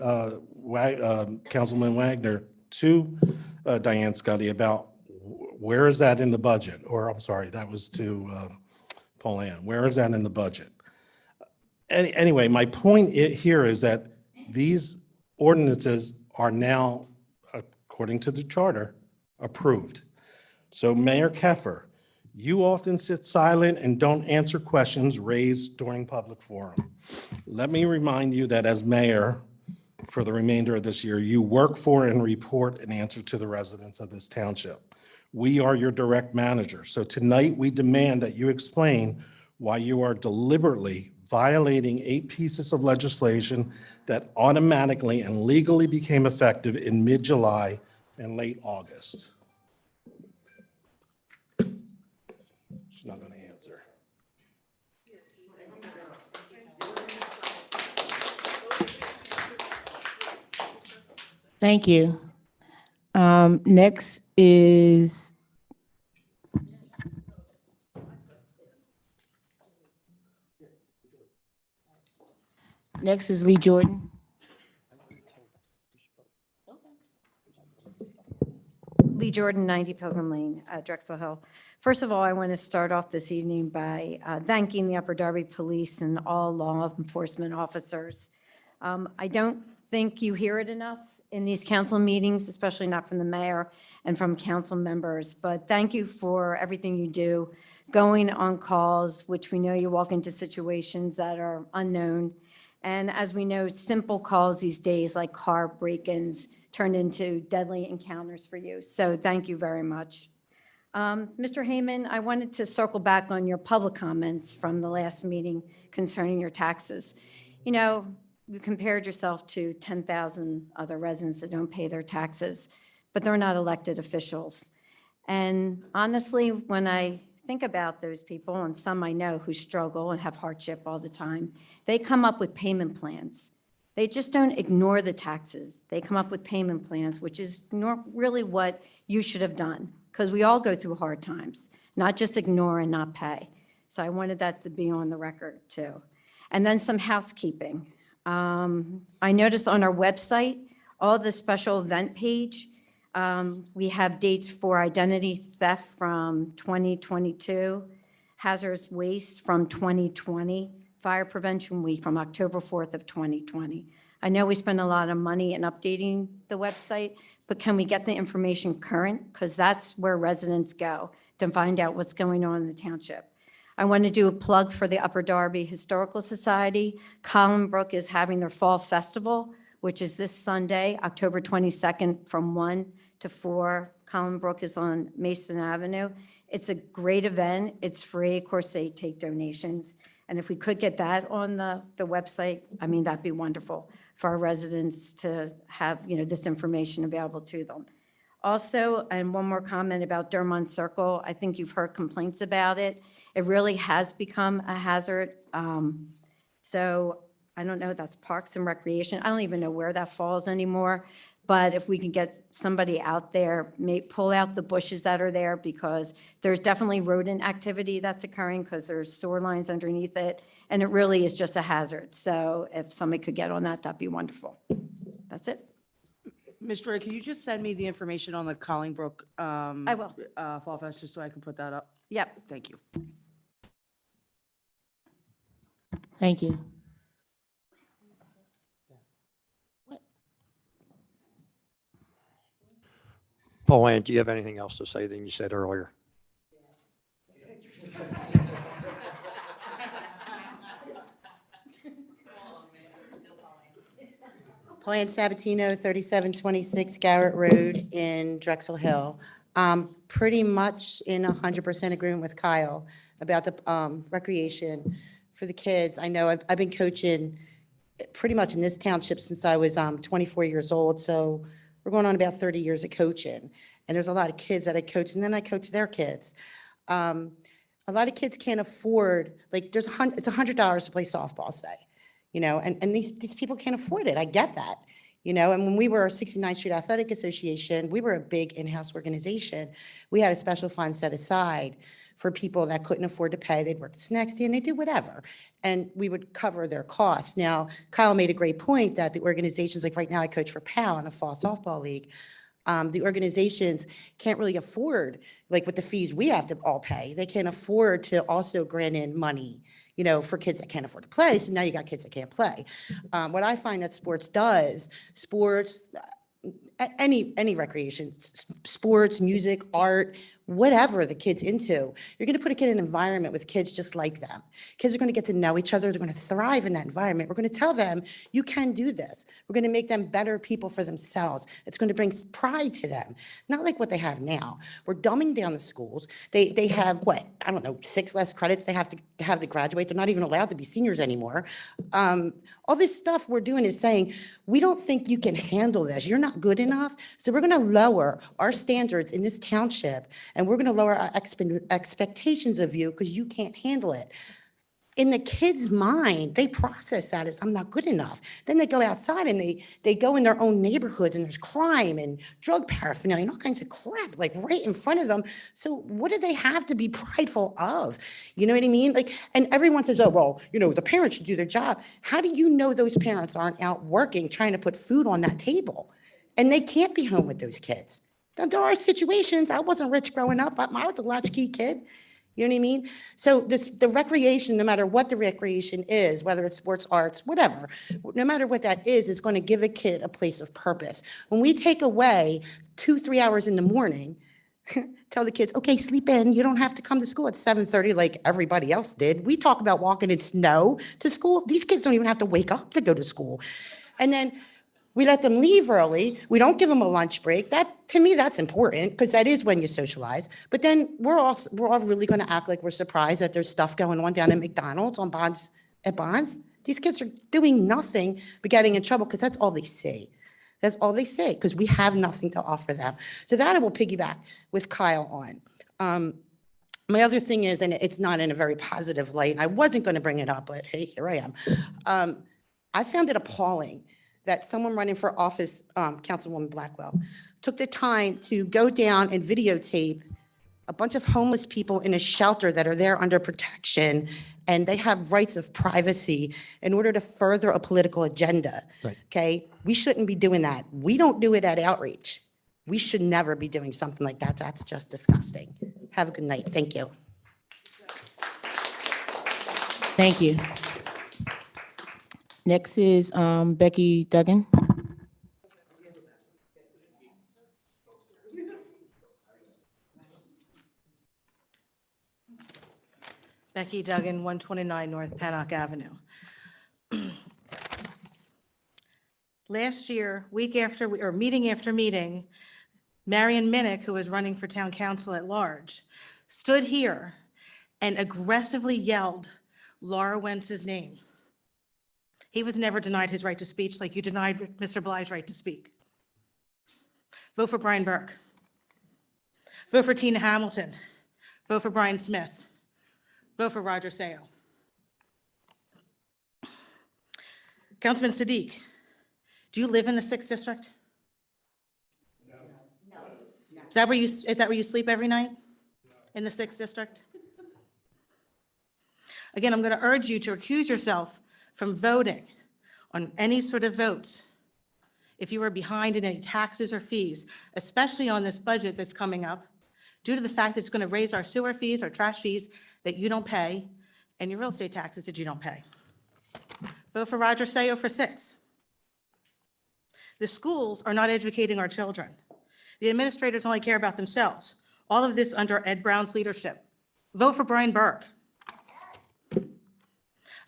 Councilman Wagner to Diane Scuddy about where is that in the budget? Or I'm sorry, that was to Paul Ann. Where is that in the budget? Anyway, my point here is that these ordinances are now, according to the charter, approved. So Mayor Keffer, you often sit silent and don't answer questions raised during public forum. Let me remind you that as mayor for the remainder of this year, you work for and report and answer to the residents of this township. We are your direct manager. So tonight we demand that you explain why you are deliberately violating 8 pieces of legislation that automatically and legally became effective in mid-July and late August. She's not going to answer. Thank you. Next is Lee Jordan. Lee Jordan, 90 Pilgrim Lane, Drexel Hill. First of all, I want to start off this evening by thanking the Upper Darby Police and all law enforcement officers. I don't think you hear it enough in these council meetings, especially not from the mayor and from council members, but thank you for everything you do, going on calls, which we know you walk into situations that are unknown. And as we know, simple calls these days, like car break-ins, turned into deadly encounters for you. So thank you very much. Mr. Heyman, I wanted to circle back on your public comments from the last meeting concerning your taxes. You know, you compared yourself to 10,000 other residents that don't pay their taxes, but they're not elected officials. And honestly, when I think about those people, and some I know who struggle and have hardship all the time, they come up with payment plans. They just don't ignore the taxes. They come up with payment plans, which is really what you should have done, because we all go through hard times, not just ignore and not pay. So I wanted that to be on the record too. And then some housekeeping. I noticed on our website, all the special event page, we have dates for identity theft from 2022, hazardous waste from 2020, Fire Prevention Week from October 4th of 2020. I know we spend a lot of money in updating the website, but can we get the information current? Because that's where residents go to find out what's going on in the township. I want to do a plug for the Upper Darby Historical Society. Collinbrook is having their Fall Festival, which is this Sunday, October 22nd from 1 to 4. Collinbrook is on Mason Avenue. It's a great event. It's free. Of course, they take donations. And if we could get that on the website, I mean, that'd be wonderful for our residents to have, you know, this information available to them. Also, and one more comment about Dermont Circle, I think you've heard complaints about it. It really has become a hazard. So I don't know, that's Parks and Recreation. I don't even know where that falls anymore. But if we can get somebody out there, pull out the bushes that are there, because there's definitely rodent activity that's occurring because there's sewer lines underneath it. And it really is just a hazard. So if somebody could get on that, that'd be wonderful. That's it. Ms. Joy, can you just send me the information on the Collingbrook? I will. Fall Fest, just so I can put that up? Yep. Thank you. Thank you. Pauline, do you have anything else to say than you said earlier? Pauline Sabatino, 3726 Garrett Road in Drexel Hill. Pretty much in 100% agreement with Kyle about the recreation for the kids. I know I've been coaching pretty much in this township since I was 24 years old, so we're going on about 30 years of coaching. And there's a lot of kids that I coach, and then I coach their kids. A lot of kids can't afford, like, it's $100 to play softball, say, you know, and these people can't afford it. I get that, you know. And when we were 69th Street Athletic Association, we were a big in-house organization. We had a special fund set aside for people that couldn't afford to pay. They'd work the snack stand, they'd do whatever, and we would cover their costs. Now, Kyle made a great point that the organizations, like right now I coach for PAL in a fall softball league, the organizations can't really afford, like with the fees we have to all pay, they can't afford to also grant in money, you know, for kids that can't afford to play. So now you got kids that can't play. What I find that sports does, any recreation, sports, music, art, whatever the kid's into, you're going to put a kid in an environment with kids just like them. Kids are going to get to know each other. They're going to thrive in that environment. We're going to tell them, you can do this. We're going to make them better people for themselves. It's going to bring pride to them. Not like what they have now. We're dumbing down the schools. They have, what, I don't know, 6 less credits they have to graduate. They're not even allowed to be seniors anymore. All this stuff we're doing is saying, we don't think you can handle this. You're not good enough. So we're going to lower our standards in this township, and we're going to lower our expectations of you because you can't handle it. In the kid's mind, they process that as I'm not good enough. Then they go outside and they go in their own neighborhoods, and there's crime and drug paraphernalia and all kinds of crap, like right in front of them. So what do they have to be prideful of? You know what I mean? Like, and everyone says, oh, well, you know, the parents should do their job. How do you know those parents aren't out working, trying to put food on that table? And they can't be home with those kids. There are situations, I wasn't rich growing up, I was a latchkey kid. You know what I mean? So the recreation, no matter what the recreation is, whether it's sports, arts, whatever, no matter what that is going to give a kid a place of purpose. When we take away 2-3 hours in the morning, tell the kids, okay, sleep in. You don't have to come to school at 7:30 like everybody else did. We talk about walking in snow to school. These kids don't even have to wake up to go to school. And then we let them leave early. We don't give them a lunch break. That, to me, that's important because that is when you socialize. But then we're all really going to act like we're surprised that there's stuff going on down at McDonald's at Bonds. These kids are doing nothing but getting in trouble because that's all they see. That's all they say because we have nothing to offer them. So that I will piggyback with Kyle on. My other thing is, and it's not in a very positive light, and I wasn't going to bring it up, but hey, here I am. I found it appalling that someone running for office, Councilwoman Blackwell, took the time to go down and videotape a bunch of homeless people in a shelter that are there under protection, and they have rights of privacy in order to further a political agenda. Right. Okay? We shouldn't be doing that. We don't do it at Outreach. We should never be doing something like that. That's just disgusting. Have a good night. Thank you. Thank you. Next is Becky Duggan. Becky Duggan, 129 North Panock Avenue. Last year, meeting after meeting, Marion Minnick, who was running for town council at large, stood here and aggressively yelled Laura Wentz's name. He was never denied his right to speech like you denied Mr. Bly's right to speak. Vote for Brian Burke. Vote for Tina Hamilton. Vote for Brian Smith. Vote for Roger Seo. Councilman Siddiq, do you live in the 6th District? No. Is that where you sleep every night? In the 6th District? Again, I'm going to urge you to recuse yourself from voting on any sort of votes if you are behind in any taxes or fees, especially on this budget that's coming up, due to the fact that it's going to raise our sewer fees, our trash fees that you don't pay, and your real estate taxes that you don't pay. Vote for Roger Sayo for 6. The schools are not educating our children. The administrators only care about themselves. All of this under Ed Brown's leadership. Vote for Brian Burke.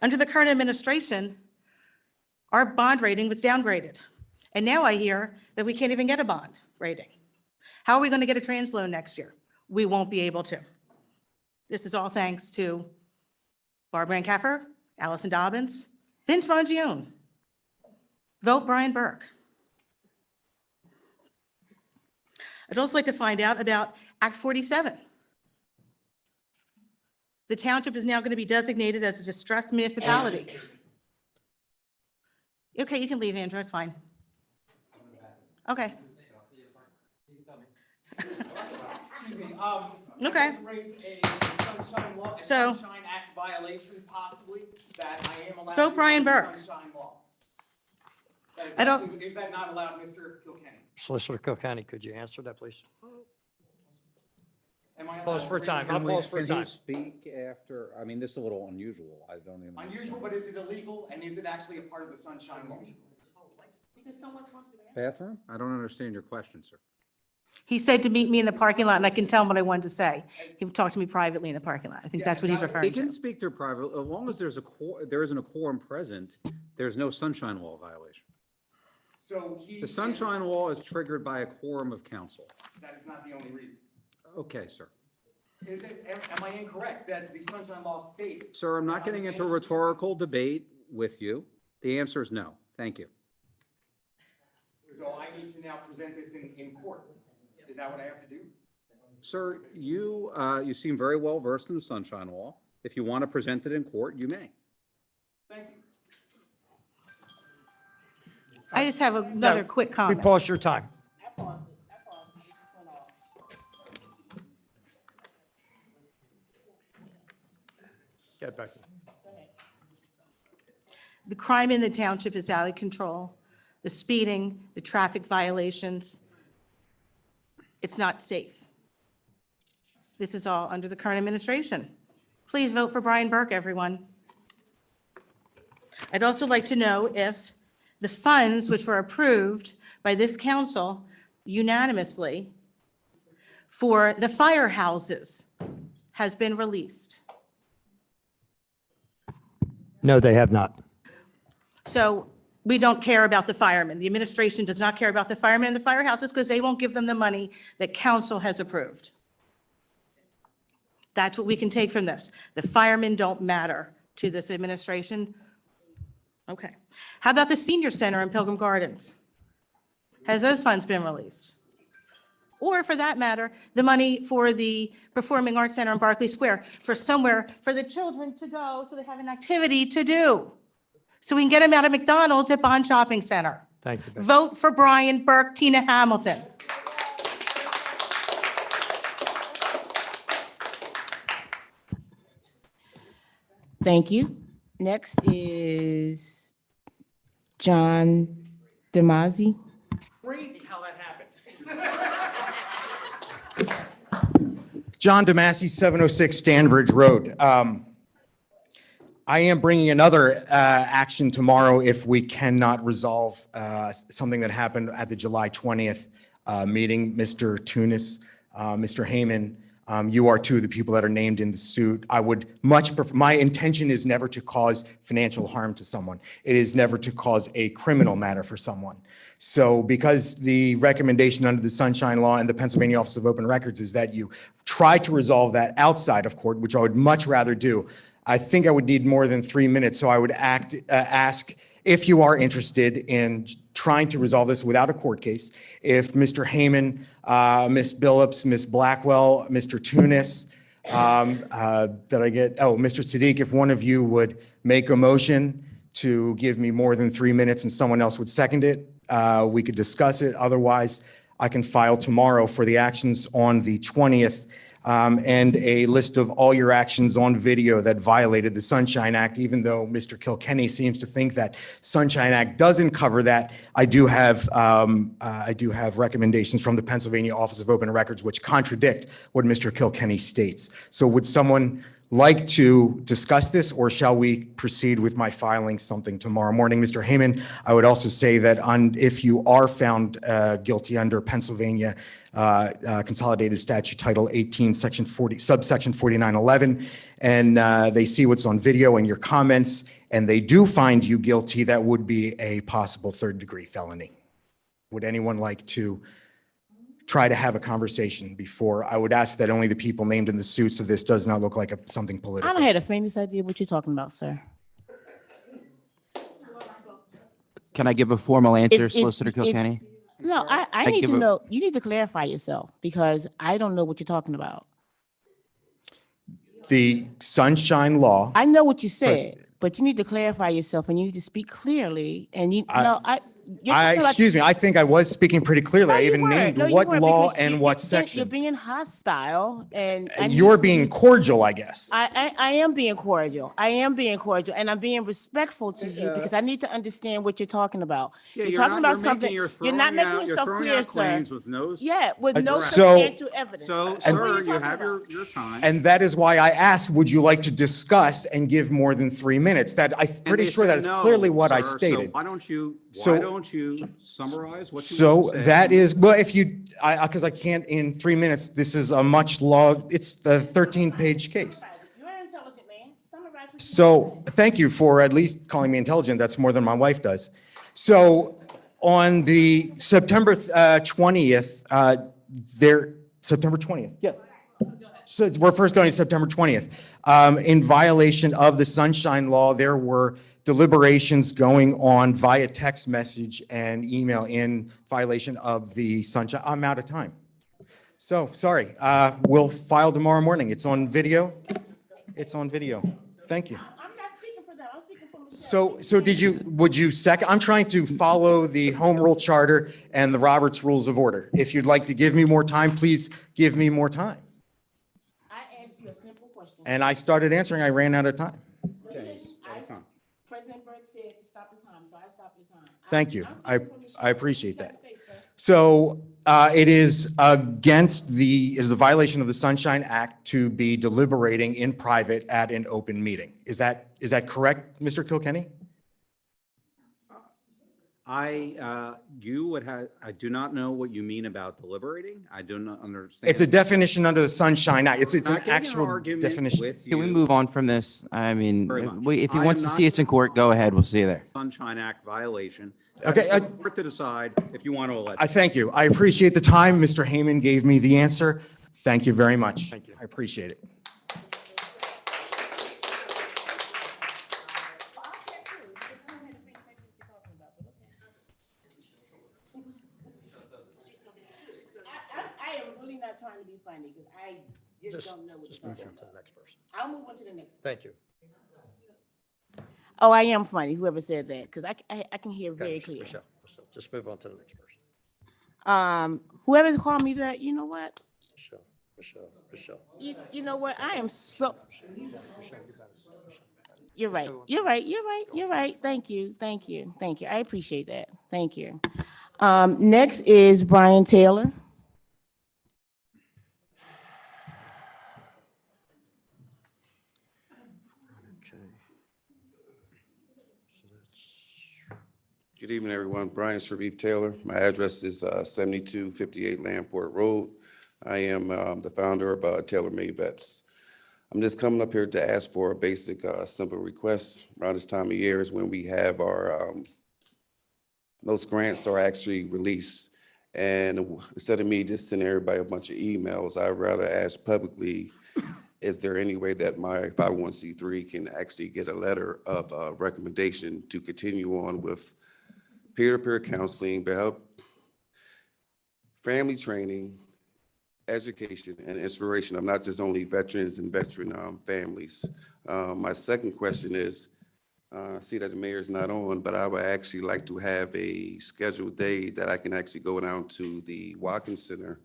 Under the current administration, our bond rating was downgraded. And now I hear that we can't even get a bond rating. How are we going to get a trans loan next year? We won't be able to. This is all thanks to Barbara Ann Keffer, Allison Dobbins, Vince Rongione. Vote Brian Burke. I'd also like to find out about Act 47. The township is now going to be designated as a distressed municipality. Okay, you can leave, Andrew, it's fine. Okay. Okay. So, vote Brian Burke. I don't. Is that not allowed, Mr. Kilkenny? Solicitor Kilkenny, could you answer that, please? Am I Pause allowed for to time. raise- I'll pause for Can time. he speak after, I mean, this is a little unusual. I don't even. Unusual, but is it illegal, and is it actually a part of the Sunshine Law? Bathroom? I don't understand your question, sir. He said to meet me in the parking lot, and I can tell him what I wanted to say. He talked to me privately in the parking lot. I think that's what he's He referring can to. speak to private, as long as there isn't a quorum present, there's no sunshine law violation. So he. The sunshine law is triggered by a quorum of council. That is not the only reason. Okay, sir. Is it, am I incorrect that the Sunshine Law states? Sir, I'm not getting into a rhetorical debate with you. The answer is no. Thank you. So I need to now present this in court? Is that what I have to do? Sir, you seem very well versed in the sunshine law. If you want to present it in court, you may. Thank you. I just have another quick We comment. paused your time. Get back. The crime in the township is out of control. The speeding, the traffic violations. It's not safe. This is all under the current administration. Please vote for Brian Burke, everyone. I'd also like to know if the funds which were approved by this council unanimously for the firehouses has been released. No, they have not. So we don't care about the firemen. The administration does not care about the firemen and the firehouses because they won't give them the money that council has approved. That's what we can take from this. The firemen don't matter to this administration. Okay. How about the senior center in Pilgrim Gardens? Has those funds been released? Or for that matter, the money for the Performing Arts Center in Berkeley Square for somewhere for the children to go so they have an activity to do. So we can get them out of McDonald's at Bond Shopping Center. Thank you. Becky. Vote for Brian Burke, Tina Hamilton. Thank you. Next is John Damazzi. Crazy how that happened. John DeMassey, 706 Stanbridge Road. I am bringing another action tomorrow if we cannot resolve something that happened at the July 20th meeting. Mr. Tunis, Mr. Heyman, you are two of the people that are named in the suit. I would much prefer, my intention is never to cause financial harm to someone. It is never to cause a criminal matter for someone. So because the recommendation under the Sunshine Law and the Pennsylvania Office of Open Records is that you try to resolve that outside of court, which I would much rather do, I think I would need more than 3 minutes. So I would ask if you are interested in trying to resolve this without a court case, if Mr. Heyman, Ms. Billups, Ms. Blackwell, Mr. Tunis, did I get, Mr. Siddiq, if one of you would make a motion to give me more than 3 minutes and someone else would second it, we could discuss it. Otherwise, I can file tomorrow for the actions on the 20th and a list of all your actions on video that violated the Sunshine Act, even though Mr. Kilkenny seems to think that Sunshine Act doesn't cover that. I do have recommendations from the Pennsylvania Office of Open Records which contradict what Mr. Kilkenny states. So would someone like to discuss this, or shall we proceed with my filing something tomorrow morning? Mr. Heyman, I would also say that if you are found guilty under Pennsylvania Consolidated Statute Title 18, Section 40, subsection 4911, and they see what's on video and your comments, and they do find you guilty, that would be a possible third-degree felony. Would anyone like to try to have a conversation before? I would ask that only the people named in the suit, so this does not look like something I political. don't have the faintest idea what you're talking about, sir. Can I give a formal answer, If- Solicitor if- Kilkenny? No, I I need give to a- know, you need to clarify yourself because I don't know what you're talking about. The Sunshine Law, I know what you said, but you need to clarify yourself and you need to speak clearly and you're talking about- excuse me, I think I was speaking pretty clearly. No, I you even weren't. named No, you what weren't, law because and what You're section. being hostile and. You're being cordial, I guess. I am being cordial. I am being cordial and I'm being respectful to you because I need to understand what you're talking about. Yeah, You're you're talking not- about you're making- something, you're you're not throwing making out- you're yourself throwing clear, out sir. claims with no- Yeah, with no So- substantial evidence. So, That's what sir, you're you talking have about. your time. And that is why I asked, would you like to discuss and give more than 3 minutes? That, I'm And pretty they sure said that is no, clearly what I sir. So stated. why don't you So- summarize what you So want to say? that is, well, if you, because I can't in 3 minutes, this is a much long, it's the 13-page case. You're an intelligent man. Summarize what you So thank you for at least calling me intelligent. That's more than my wife does. So on the September 20th, September 20th, yes. So we're first going to September 20th. In violation of the Sunshine Law, there were deliberations going on via text message and email in violation of the Sunshine. I'm out of time. So, sorry. We'll file tomorrow morning. It's on video. It's on video. Thank you. I'm not speaking for them. I'm speaking for Michelle. So would you second? I'm trying to follow the Home Rule Charter and the Roberts Rules of Order. If you'd like to give me more time, please give me more time. I asked you a simple question. And I started answering, I ran out of time. President Burke said to stop the time, so I stopped the time. Thank you. I appreciate that. So it is it is a violation of the Sunshine Act to be deliberating in private at an open meeting. Is that correct, Mr. Kilkenny? I do not know what you mean about deliberating. I do not understand. It's a definition under the Sunshine Act. It's Not an getting an actual argument definition. with Can we you. move on from this? I mean, Very much. if he I wants am to not- see us in court, go ahead. We'll see you there. Sunshine Act violation. Okay, That's for the court to decide if you want to allege. I thank you. I appreciate the time. Mr. Heyman gave me the answer. Thank you very much. Thank you. I appreciate it. I am really not trying to be funny because I just don't know what you're talking about. To the next person. I'll move on to the next. Thank you. Oh, I am funny, whoever said that, because I can hear very clear. Michelle, just move on to the next person. Whoever's called me that, you know what? Michelle. You know what? I am so. You're right. You're right. You're right. You're right. Thank you. Thank you. Thank you. I appreciate that. Thank you. Next is Brian Taylor. Good evening, everyone. Brian Sharif Taylor. My address is 7258 Lamport Road. I am the founder of Taylor Made Vets. I'm just coming up here to ask for a basic, simple request. Around this time of year is when we have our, most grants are actually released. And instead of me just sending everybody a bunch of emails, I'd rather ask publicly, is there any way that my 501c3 can actually get a letter of recommendation to continue on with peer-to-peer counseling, help, family training, education, and inspiration of not just only veterans and veteran families. My second question is, I see that the mayor's not on, but I would actually like to have a scheduled day that I can actually go down to the Watkins Center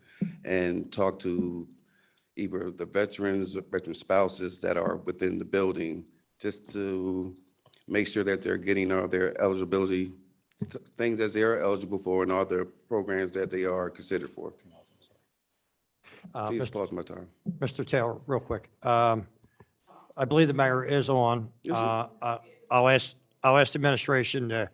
and talk to either the veterans or veteran spouses that are within the building, just to make sure that they're getting all their eligibility, things that they are eligible for and all the programs that they are considered for. Please pause my time. Mr. Taylor, real quick. I believe the mayor is on. Yes, sir. I'll ask the administration to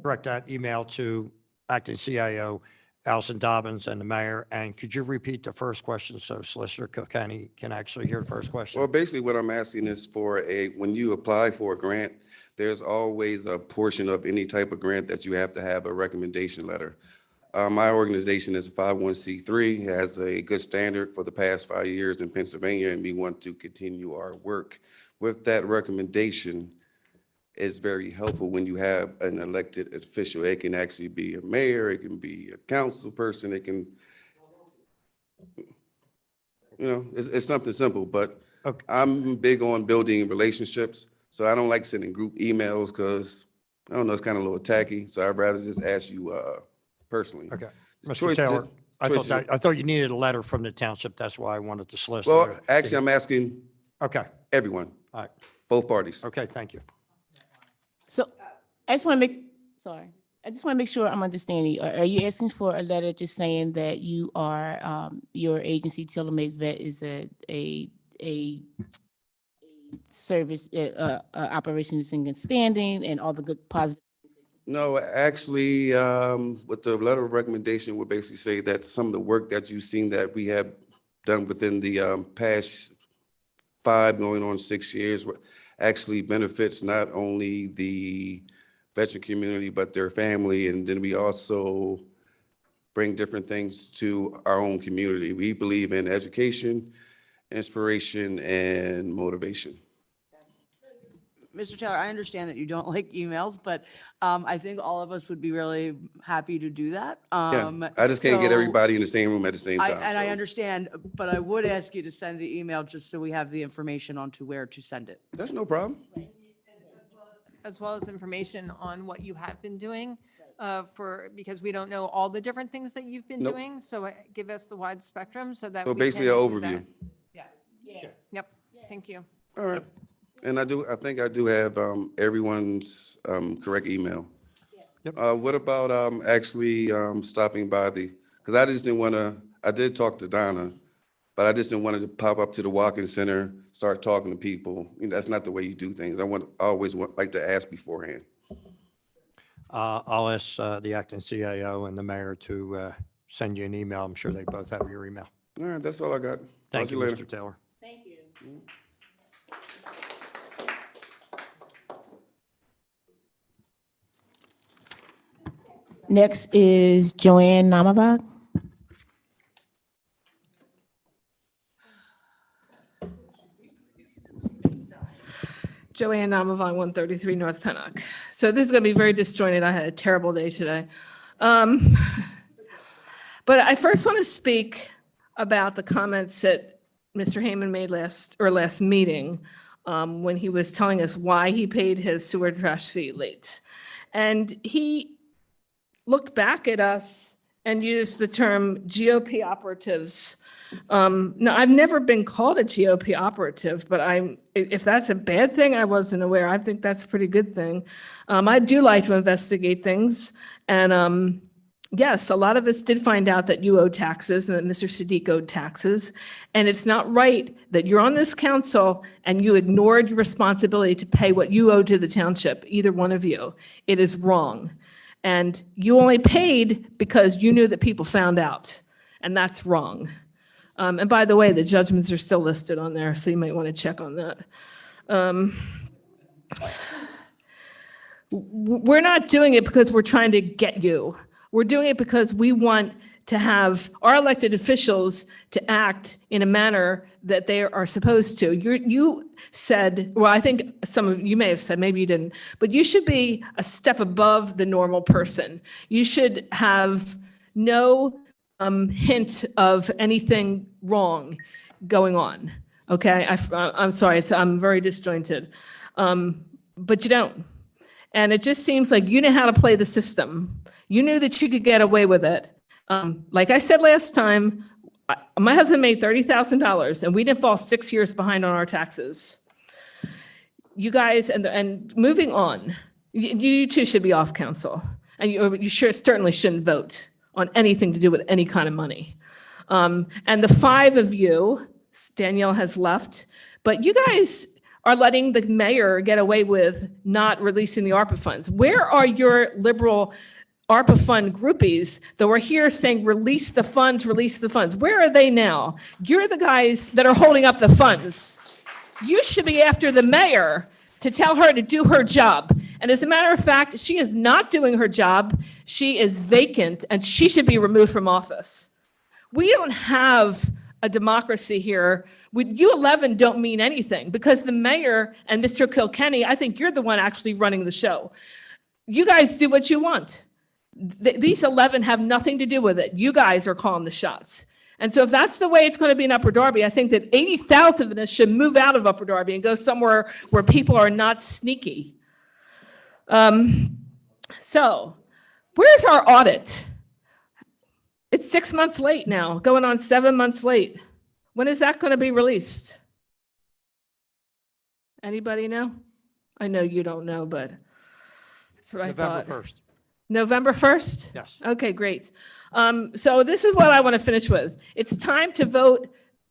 direct that email to acting CIO Allison Dobbins and the mayor. And could you repeat the first question so Solicitor Kilkenny can actually hear the first question? Well, basically what I'm asking is for when you apply for a grant, there's always a portion of any type of grant that you have to have a recommendation letter. My organization is a 501c3, has a good standard for the past 5 years in Pennsylvania, and we want to continue our work. With that recommendation, it's very helpful when you have an elected official. It can actually be a mayor, it can be a council person, it can, it's something simple, but I'm big on building relationships. So I don't like sending group emails because, I don't know, it's kind of a little tacky. So I'd rather just ask you personally. Okay. The Mr. choice- Taylor, choice- I thought you needed a letter from the township. That's why I wanted to solicit. Well, actually, I'm asking Okay, everyone, all right. both parties. Okay, thank you. So I just want to make sure I'm understanding. Are you asking for a letter just saying that you are, your agency, Taylor Made Vet, is a service, operation that's in good standing and all the good positive? No, actually, with the letter of recommendation would basically say that some of the work that you've seen that we have done within the past 5 going on 6 years actually benefits not only the veteran community, but their family. And then we also bring different things to our own community. We believe in education, inspiration, and motivation. Mr. Taylor, I understand that you don't like emails, but I think all of us would be really happy to do that. Yeah, I just can't get so everybody in the same room at the same time. And I so. understand, but I would ask you to send the email just so we have the information on to where to send it. That's no problem. As well as information on what you have been doing because we don't know all the different things that you've been Nope. doing. So give us the wide spectrum so that So we basically can an use that. overview. Yes. Yep. Thank you. All right. And I think I do have everyone's correct email. What about actually stopping by because I just didn't want to, I did talk to Donna, but I just didn't want to pop up to the Watkins Center, start talking to people. That's not the way you do things. I always like to ask beforehand. I'll ask the acting CIO and the mayor to send you an email. I'm sure they both have your email. All right, that's all I got. Thank Talk you, to later. Mr. Taylor. Thank you. Next is Joanne Namabag. Joanne Namavon, 133 North Pennock. So this is going to be very disjointed. I had a terrible day today. But I first want to speak about the comments that Mr. Heyman made last meeting when he was telling us why he paid his sewer trash fee late. And he looked back at us and used the term GOP operatives. No, I've never been called a GOP operative, but if that's a bad thing, I wasn't aware. I think that's a pretty good thing. I do like to investigate things. And yes, a lot of us did find out that you owe taxes and that Mr. Siddiq owed taxes. And it's not right that you're on this council and you ignored your responsibility to pay what you owe to the township, either one of you. It is wrong. And you only paid because you knew that people found out, and that's wrong. And by the way, the judgments are still listed on there, so you might want to check on that. We're not doing it because we're trying to get you. We're doing it because we want to have our elected officials to act in a manner that they are supposed to. You said, well, I think some of you may have said, maybe you didn't, but you should be a step above the normal person. You should have no hint of anything wrong going on. Okay, I'm sorry, I'm very disjointed. but you don't. And it just seems like you know how to play the system. You knew that you could get away with it. Like I said last time, my husband made $30,000 and we didn't fall 6 years behind on our taxes. You guys, and moving on, you two should be off council. And you certainly shouldn't vote on anything to do with any kind of money. And the 5 of you, Danielle has left, but you guys are letting the mayor get away with not releasing the ARPA funds. Where are your liberal ARPA fund groupies that were here saying, release the funds, release the funds? Where are they now? You're the guys that are holding up the funds. You should be after the mayor to tell her to do her job. And as a matter of fact, she is not doing her job. She is vacant and she should be removed from office. We don't have a democracy here. You 11 don't mean anything because the mayor and Mr. Kilkenny, I think you're the one actually running the show. You guys do what you want. These 11 have nothing to do with it. You guys are calling the shots. And so if that's the way it's going to be in Upper Darby, I think that 80,000 of us should move out of Upper Darby and go somewhere where people are not sneaky. So where's our audit? It's 6 months late now, going on 7 months late. When is that going to be released? Anybody know? I know you don't know, but that's what I thought. November 1st. November 1st? Yes. Okay, great. So this is what I want to finish with. It's time to vote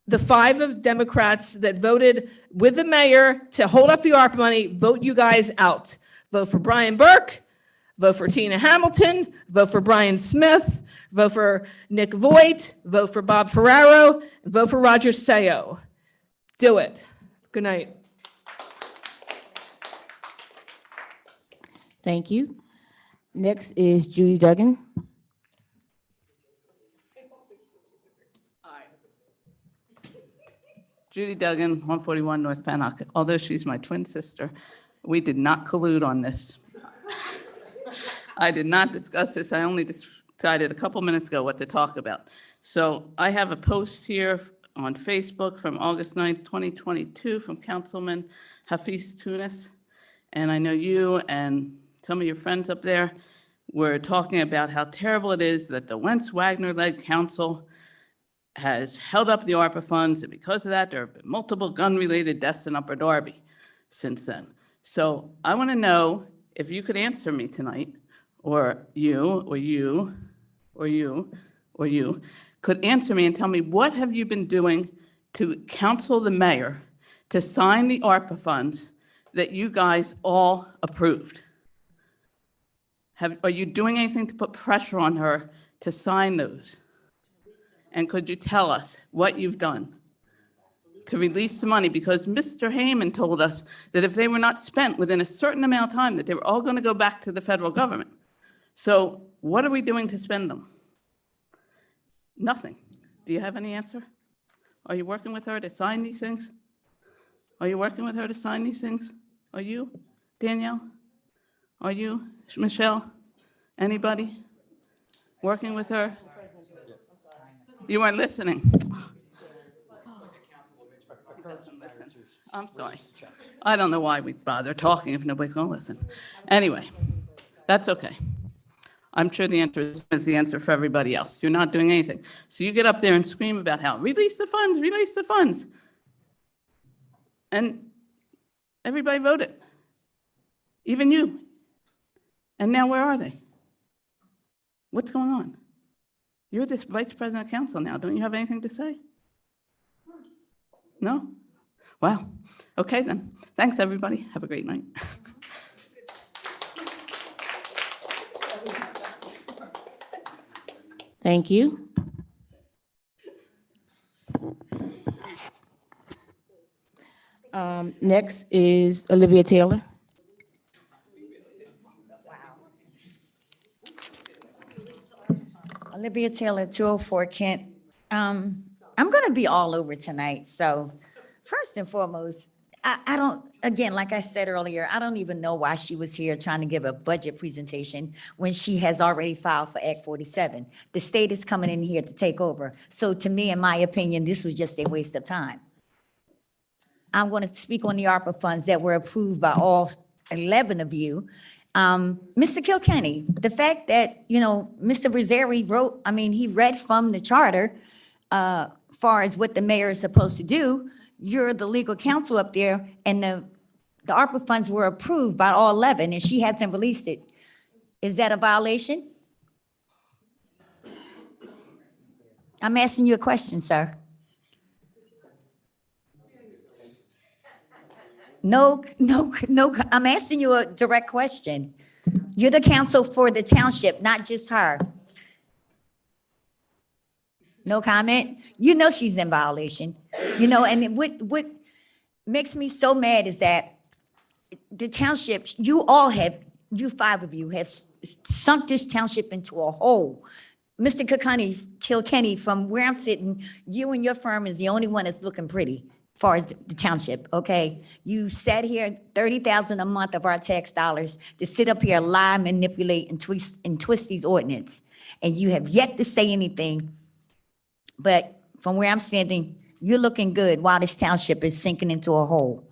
the 5 of Democrats that voted with the mayor to hold up the ARPA money, vote you guys out. Vote for Brian Burke, vote for Tina Hamilton, vote for Brian Smith, vote for Nick Voigt, vote for Bob Ferraro, and vote for Roger Sayo. Do it. Good night. Thank you. Next is Judy Duggan. Judy Duggan, 141 North Pennock. Although she's my twin sister, we did not collude on this. I did not discuss this. I only decided a couple minutes ago what to talk about. So I have a post here on Facebook from August 9th, 2022 from Councilman Hafiz Tunis. And I know you and some of your friends up there were talking about how terrible it is that the Wentz Wagner-led council has held up the ARPA funds, and because of that, there have been multiple gun-related deaths in Upper Darby since then. So I want to know if you could answer me tonight, or you could answer me and tell me, what have you been doing to counsel the mayor to sign the ARPA funds that you guys all approved? Are you doing anything to put pressure on her to sign those? And could you tell us what you've done to release the money? Because Mr. Heyman told us that if they were not spent within a certain amount of time, that they were all going to go back to the federal government. So what are we doing to spend them? Nothing. Do you have any answer? Are you working with her to sign these things? Are you working with her to sign these things? Are you, Danielle? Are you, Michelle? Anybody working with her? You weren't listening. I'm sorry. I don't know why we bother talking if nobody's going to listen. Anyway, that's okay. I'm sure the answer is the answer for everybody else. You're not doing anything. So you get up there and scream about how, release the funds, release the funds. And everybody voted, even you. And now where are they? What's going on? You're the vice president of council now. Don't you have anything to say? No? Wow. Okay then. Thanks, everybody. Have a great night. Thank you. Next is Olivia Taylor. Olivia Taylor, 204 Kent. I'm going to be all over tonight. So first and foremost, I don't, again, like I said earlier, I don't even know why she was here trying to give a budget presentation when she has already filed for Act 47. The state is coming in here to take over. So to me, in my opinion, this was just a waste of time. I'm going to speak on the ARPA funds that were approved by all 11 of you. Mr. Kilkenny, the fact that, Mr. Brazzeri wrote, he read from the charter, far as what the mayor is supposed to do. You're the legal counsel up there, and the ARPA funds were approved by all 11, and she hasn't released it. Is that a violation? I'm asking you a question, sir. No, I'm asking you a direct question. You're the counsel for the township, not just her. No comment? She's in violation. And what makes me so mad is that the township, you 5 of you have sunk this township into a hole. Mr. Kilkenny, from where I'm sitting, you and your firm is the only one that's looking pretty as far as the township, okay? You sat here, $30,000 a month of our tax dollars to sit up here, lie, manipulate, and twist these ordinance. And you have yet to say anything. But from where I'm standing, you're looking good while this township is sinking into a hole.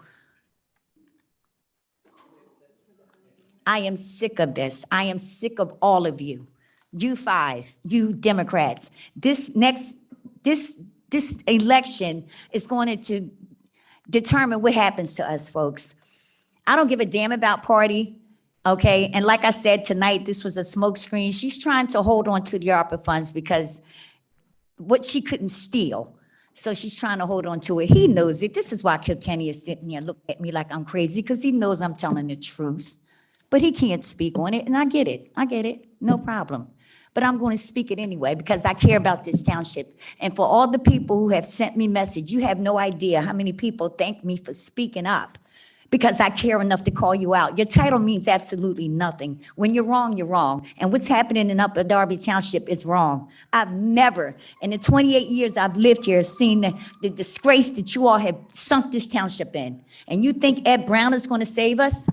I am sick of this. I am sick of all of you. You 5, you Democrats. This election is going to determine what happens to us, folks. I don't give a damn about party, okay? And like I said tonight, this was a smokescreen. She's trying to hold on to the ARPA funds because what she couldn't steal. So she's trying to hold on to it. He knows it. This is why Kilkenny is sitting here looking at me like I'm crazy, because he knows I'm telling the truth. But he can't speak on it, and I get it. No problem. But I'm going to speak it anyway because I care about this township. And for all the people who have sent me message, you have no idea how many people thank me for speaking up because I care enough to call you out. Your title means absolutely nothing. When you're wrong, you're wrong. And what's happening in Upper Darby Township is wrong. I've never, in the 28 years I've lived here, seen the disgrace that you all have sunk this township in. And you think Ed Brown is going to save us?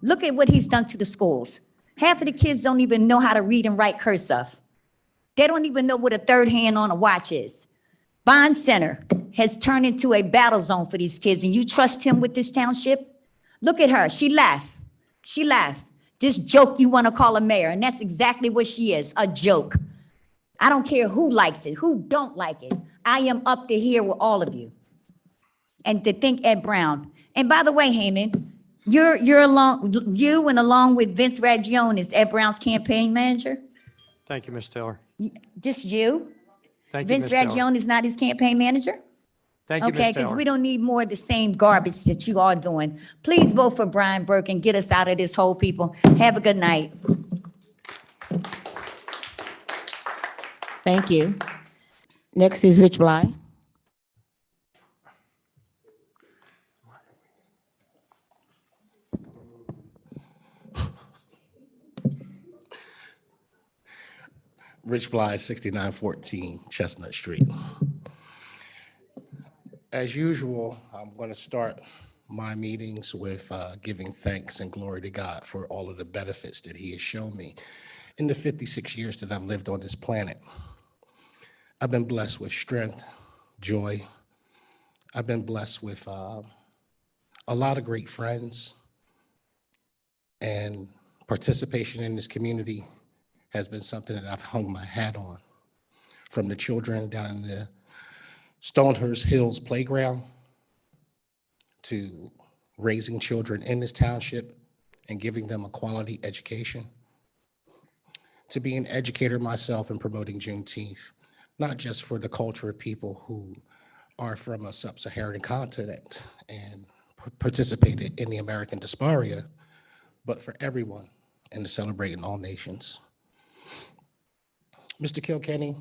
Look at what he's done to the schools. Half of the kids don't even know how to read and write cursive. They don't even know what a third hand on a watch is. Bond Center has turned into a battle zone for these kids, and you trust him with this township? Look at her. She laughed. This joke you want to call a mayor, and that's exactly what she is, a joke. I don't care who likes it, who don't like it. I am up to here with all of you. And to think Ed Brown. And by the way, Heyman, along with Vince Raggione is Ed Brown's campaign manager? Thank you, Ms. Taylor. Just you? Thank you, Vince Ms. Taylor. Raggione is not his campaign manager? Thank you, Okay, Ms. because Taylor. we don't need more of the same garbage that you are doing. Please vote for Brian Burke and get us out of this hole, people. Have a good night. Thank you. Next is Rich Bly. Rich Bly, 6914 Chestnut Street. As usual, I'm going to start my meetings with giving thanks and glory to God for all of the benefits that he has shown me in the 56 years that I've lived on this planet. I've been blessed with strength, joy. I've been blessed with a lot of great friends, and participation in this community has been something that I've hung my hat on. From the children down in the Stonehurst Hills playground to raising children in this township and giving them a quality education, to be an educator myself and promoting Juneteenth, not just for the culture of people who are from a sub-Saharan continent and participated in the American diaspora, but for everyone and to celebrating all nations. Mr. Kilkenny,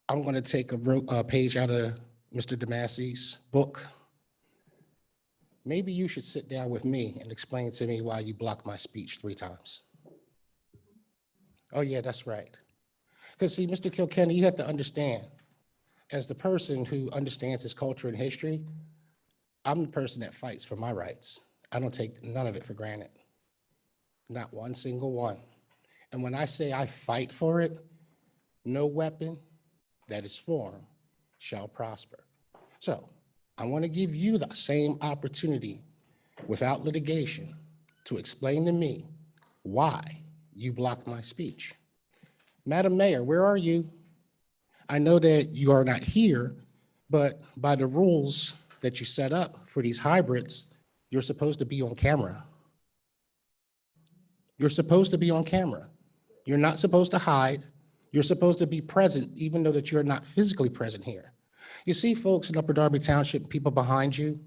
I'm going to take a page out of Mr. DeMassey's book. Maybe you should sit down with me and explain to me why you blocked my speech 3 times. Oh yeah, that's right. Because see, Mr. Kilkenny, you have to understand, as the person who understands his culture and history, I'm the person that fights for my rights. I don't take none of it for granted. Not one single one. And when I say I fight for it, no weapon that is formed shall prosper. So I want to give you the same opportunity without litigation to explain to me why you blocked my speech. Madam Mayor, where are you? I know that you are not here, but by the rules that you set up for these hybrids, you're supposed to be on camera. You're supposed to be on camera. You're not supposed to hide. You're supposed to be present, even though that you're not physically present here. You see folks in Upper Darby Township, people behind you,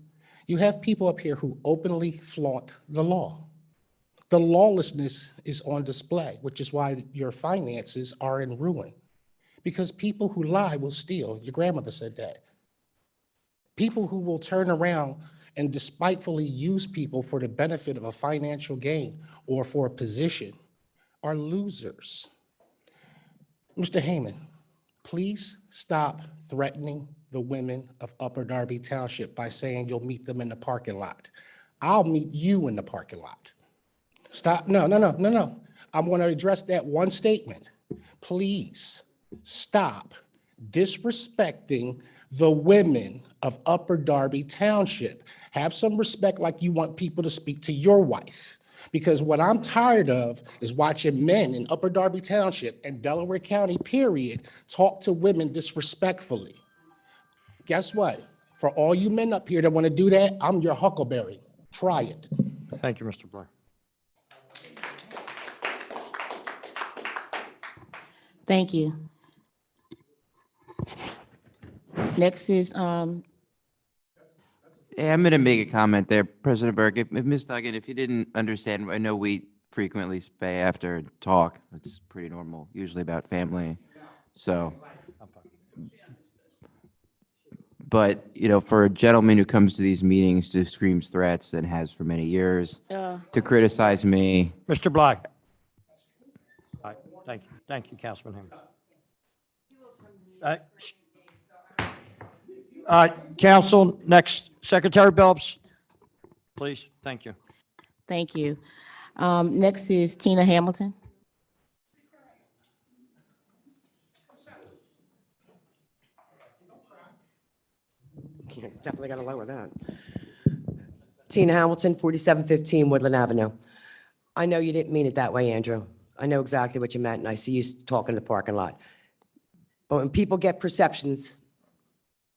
you have people up here who openly flaunt the law. The lawlessness is on display, which is why your finances are in ruin. Because people who lie will steal. Your grandmother said that. People who will turn around and despitefully use people for the benefit of a financial gain or for a position are losers. Mr. Heyman, please stop threatening the women of Upper Darby Township by saying you'll meet them in the parking lot. I'll meet you in the parking lot. Stop. No. I'm going to address that one statement. Please stop disrespecting the women of Upper Darby Township. Have some respect like you want people to speak to your wife. Because what I'm tired of is watching men in Upper Darby Township and Delaware County, period, talk to women disrespectfully. Guess what? For all you men up here that want to do that, I'm your huckleberry. Try it. Thank you, Mr. Blair. Thank you. Next is, Yeah, I'm going to make a comment there, President Burke. If Ms. Duggan, if you didn't understand, I know we frequently stay after talk. It's pretty normal, usually about family. So, but, you know, for a gentleman who comes to these meetings to screams threats and has for many years, to criticize me. Mr. Black. All right, thank you. Thank you, Councilman Hammond. Council, next, Secretary Billups, please. Thank you. thank you. Next is Tina Hamilton. Definitely got to lower that. Tina Hamilton, 4715 Woodland Avenue. I know you didn't mean it that way, Andrew. I know exactly what you meant, and I see you talking in the parking lot. But when people get perceptions,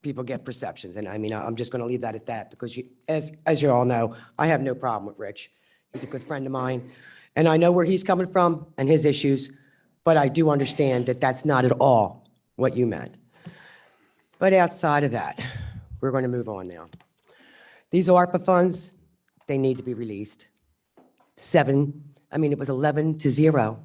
and I mean, I'm just going to leave that at that, because you, as you all know, I have no problem with Rich. He's a good friend of mine, and I know where he's coming from and his issues, but I do understand that that's not at all what you meant. But outside of that, we're going to move on now. These ARPA funds, they need to be released. It was 11 to 0.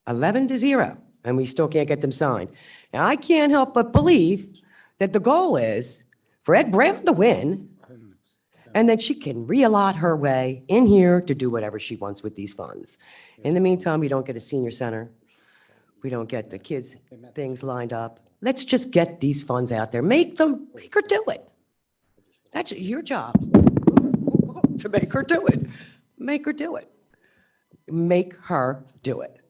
11 to 0, and we still can't get them signed. Now, I can't help but believe that the goal is for Ed Brown to win, and then she can reallot her way in here to do whatever she wants with these funds. In the meantime, we don't get a senior center. We don't get the kids' things lined up. Let's just get these funds out there. Make her do it. That's your job, to make her do it. Make her do it. Make her do it.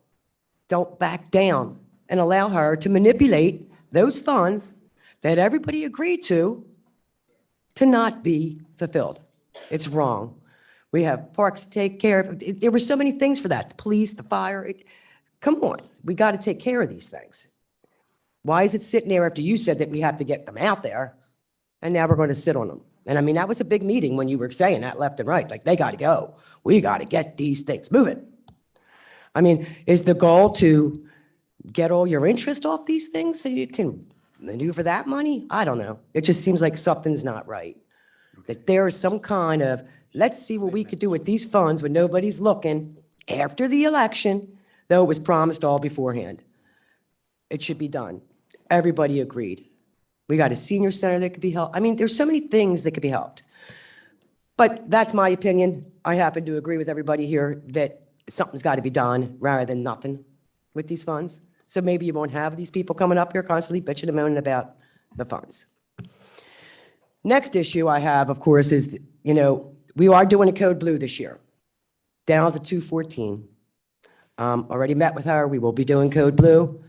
Don't back down and allow her to manipulate those funds that everybody agreed to not be fulfilled. It's wrong. We have parks to take care of. There were so many things for that. The police, the fire. Come on. We got to take care of these things. Why is it sitting there after you said that we have to get them out there? And now we're going to sit on them. And I mean, that was a big meeting when you were saying that left and right. Like, they got to go. We got to get these things moving. I mean, is the goal to get all your interest off these things so you can maneuver that money? I don't know. It just seems like something's not right. That there is some kind of, let's see what we could do with these funds when nobody's looking after the election, though it was promised all beforehand. It should be done. Everybody agreed. We got a senior center that could be helped. I mean, there's so many things that could be helped. But that's my opinion. I happen to agree with everybody here that something's got to be done rather than nothing with these funds. So maybe you won't have these people coming up here constantly bitching and moaning about the funds. Next issue I have, of course, is, we are doing a Code Blue this year, down to 214. Already met with her. We will be doing Code Blue.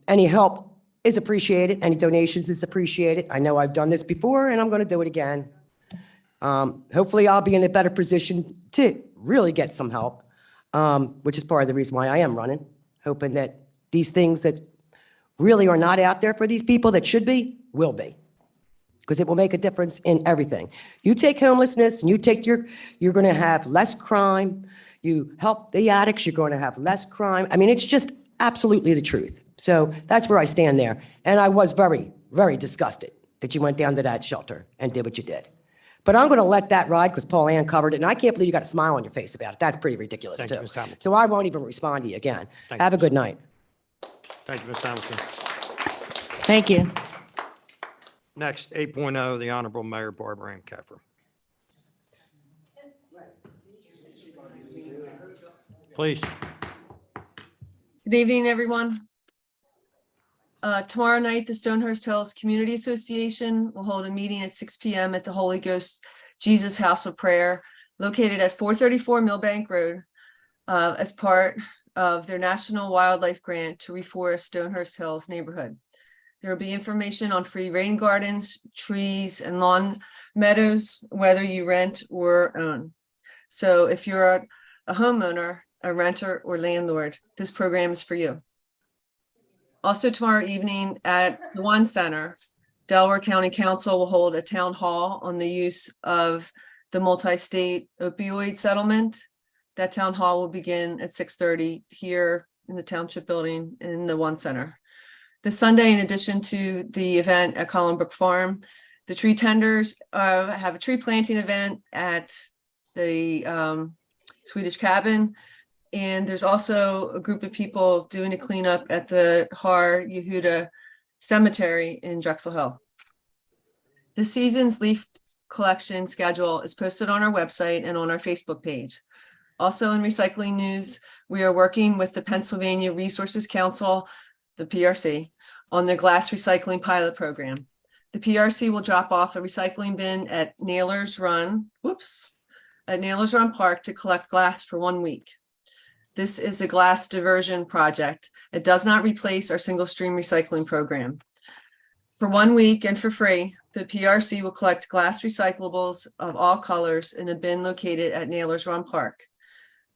Any help is appreciated. Any donations is appreciated. I know I've done this before and I'm going to do it again. Hopefully I'll be in a better position to really get some help, which is part of the reason why I am running, hoping that these things that really are not out there for these people that should be, will be. Because it will make a difference in everything. You take homelessness and you take you're going to have less crime. You help the addicts, you're going to have less crime. I mean, it's just absolutely the truth. So that's where I stand there. And I was very, very disgusted that you went down to that shelter and did what you did. But I'm going to let that ride because Paul Ann covered it. And I can't believe you got a smile on your face about it. That's pretty ridiculous, Thank too. you, Ms. Hamilton. So I won't even respond to you again. Thank Have you. a good night. Thank you, Ms. Hamilton. Thank you. Next, 8.0, the Honorable Mayor Barbara Ann Keffer. Please. Good evening, everyone. Tomorrow night, the Stonehurst Hills Community Association will hold a meeting at 6 p.m. at the Holy Ghost Jesus House of Prayer, located at 434 Millbank Road, as part of their National Wildlife Grant to reforest Stonehurst Hills neighborhood. There will be information on free rain gardens, trees, and lawn meadows, whether you rent or own. So if you're a homeowner, a renter, or landlord, this program is for you. Also tomorrow evening at the One Center, Delaware County Council will hold a town hall on the use of the multi-state opioid settlement. That town hall will begin at 6:30 here in the Township Building in the One Center. This Sunday, in addition to the event at Collinbrook Farm, the tree tenders have a tree planting event at the Swedish Cabin. And there's also a group of people doing a cleanup at the Har Yehuda Cemetery in Drexel Hill. The season's leaf collection schedule is posted on our website and on our Facebook page. Also in recycling news, we are working with the Pennsylvania Resources Council, the PRC, on their glass recycling pilot program. The PRC will drop off a recycling bin at Naylor's Run Park to collect glass for 1 week. This is a glass diversion project. It does not replace our single stream recycling program. For 1 week and for free, the PRC will collect glass recyclables of all colors in a bin located at Naylor's Run Park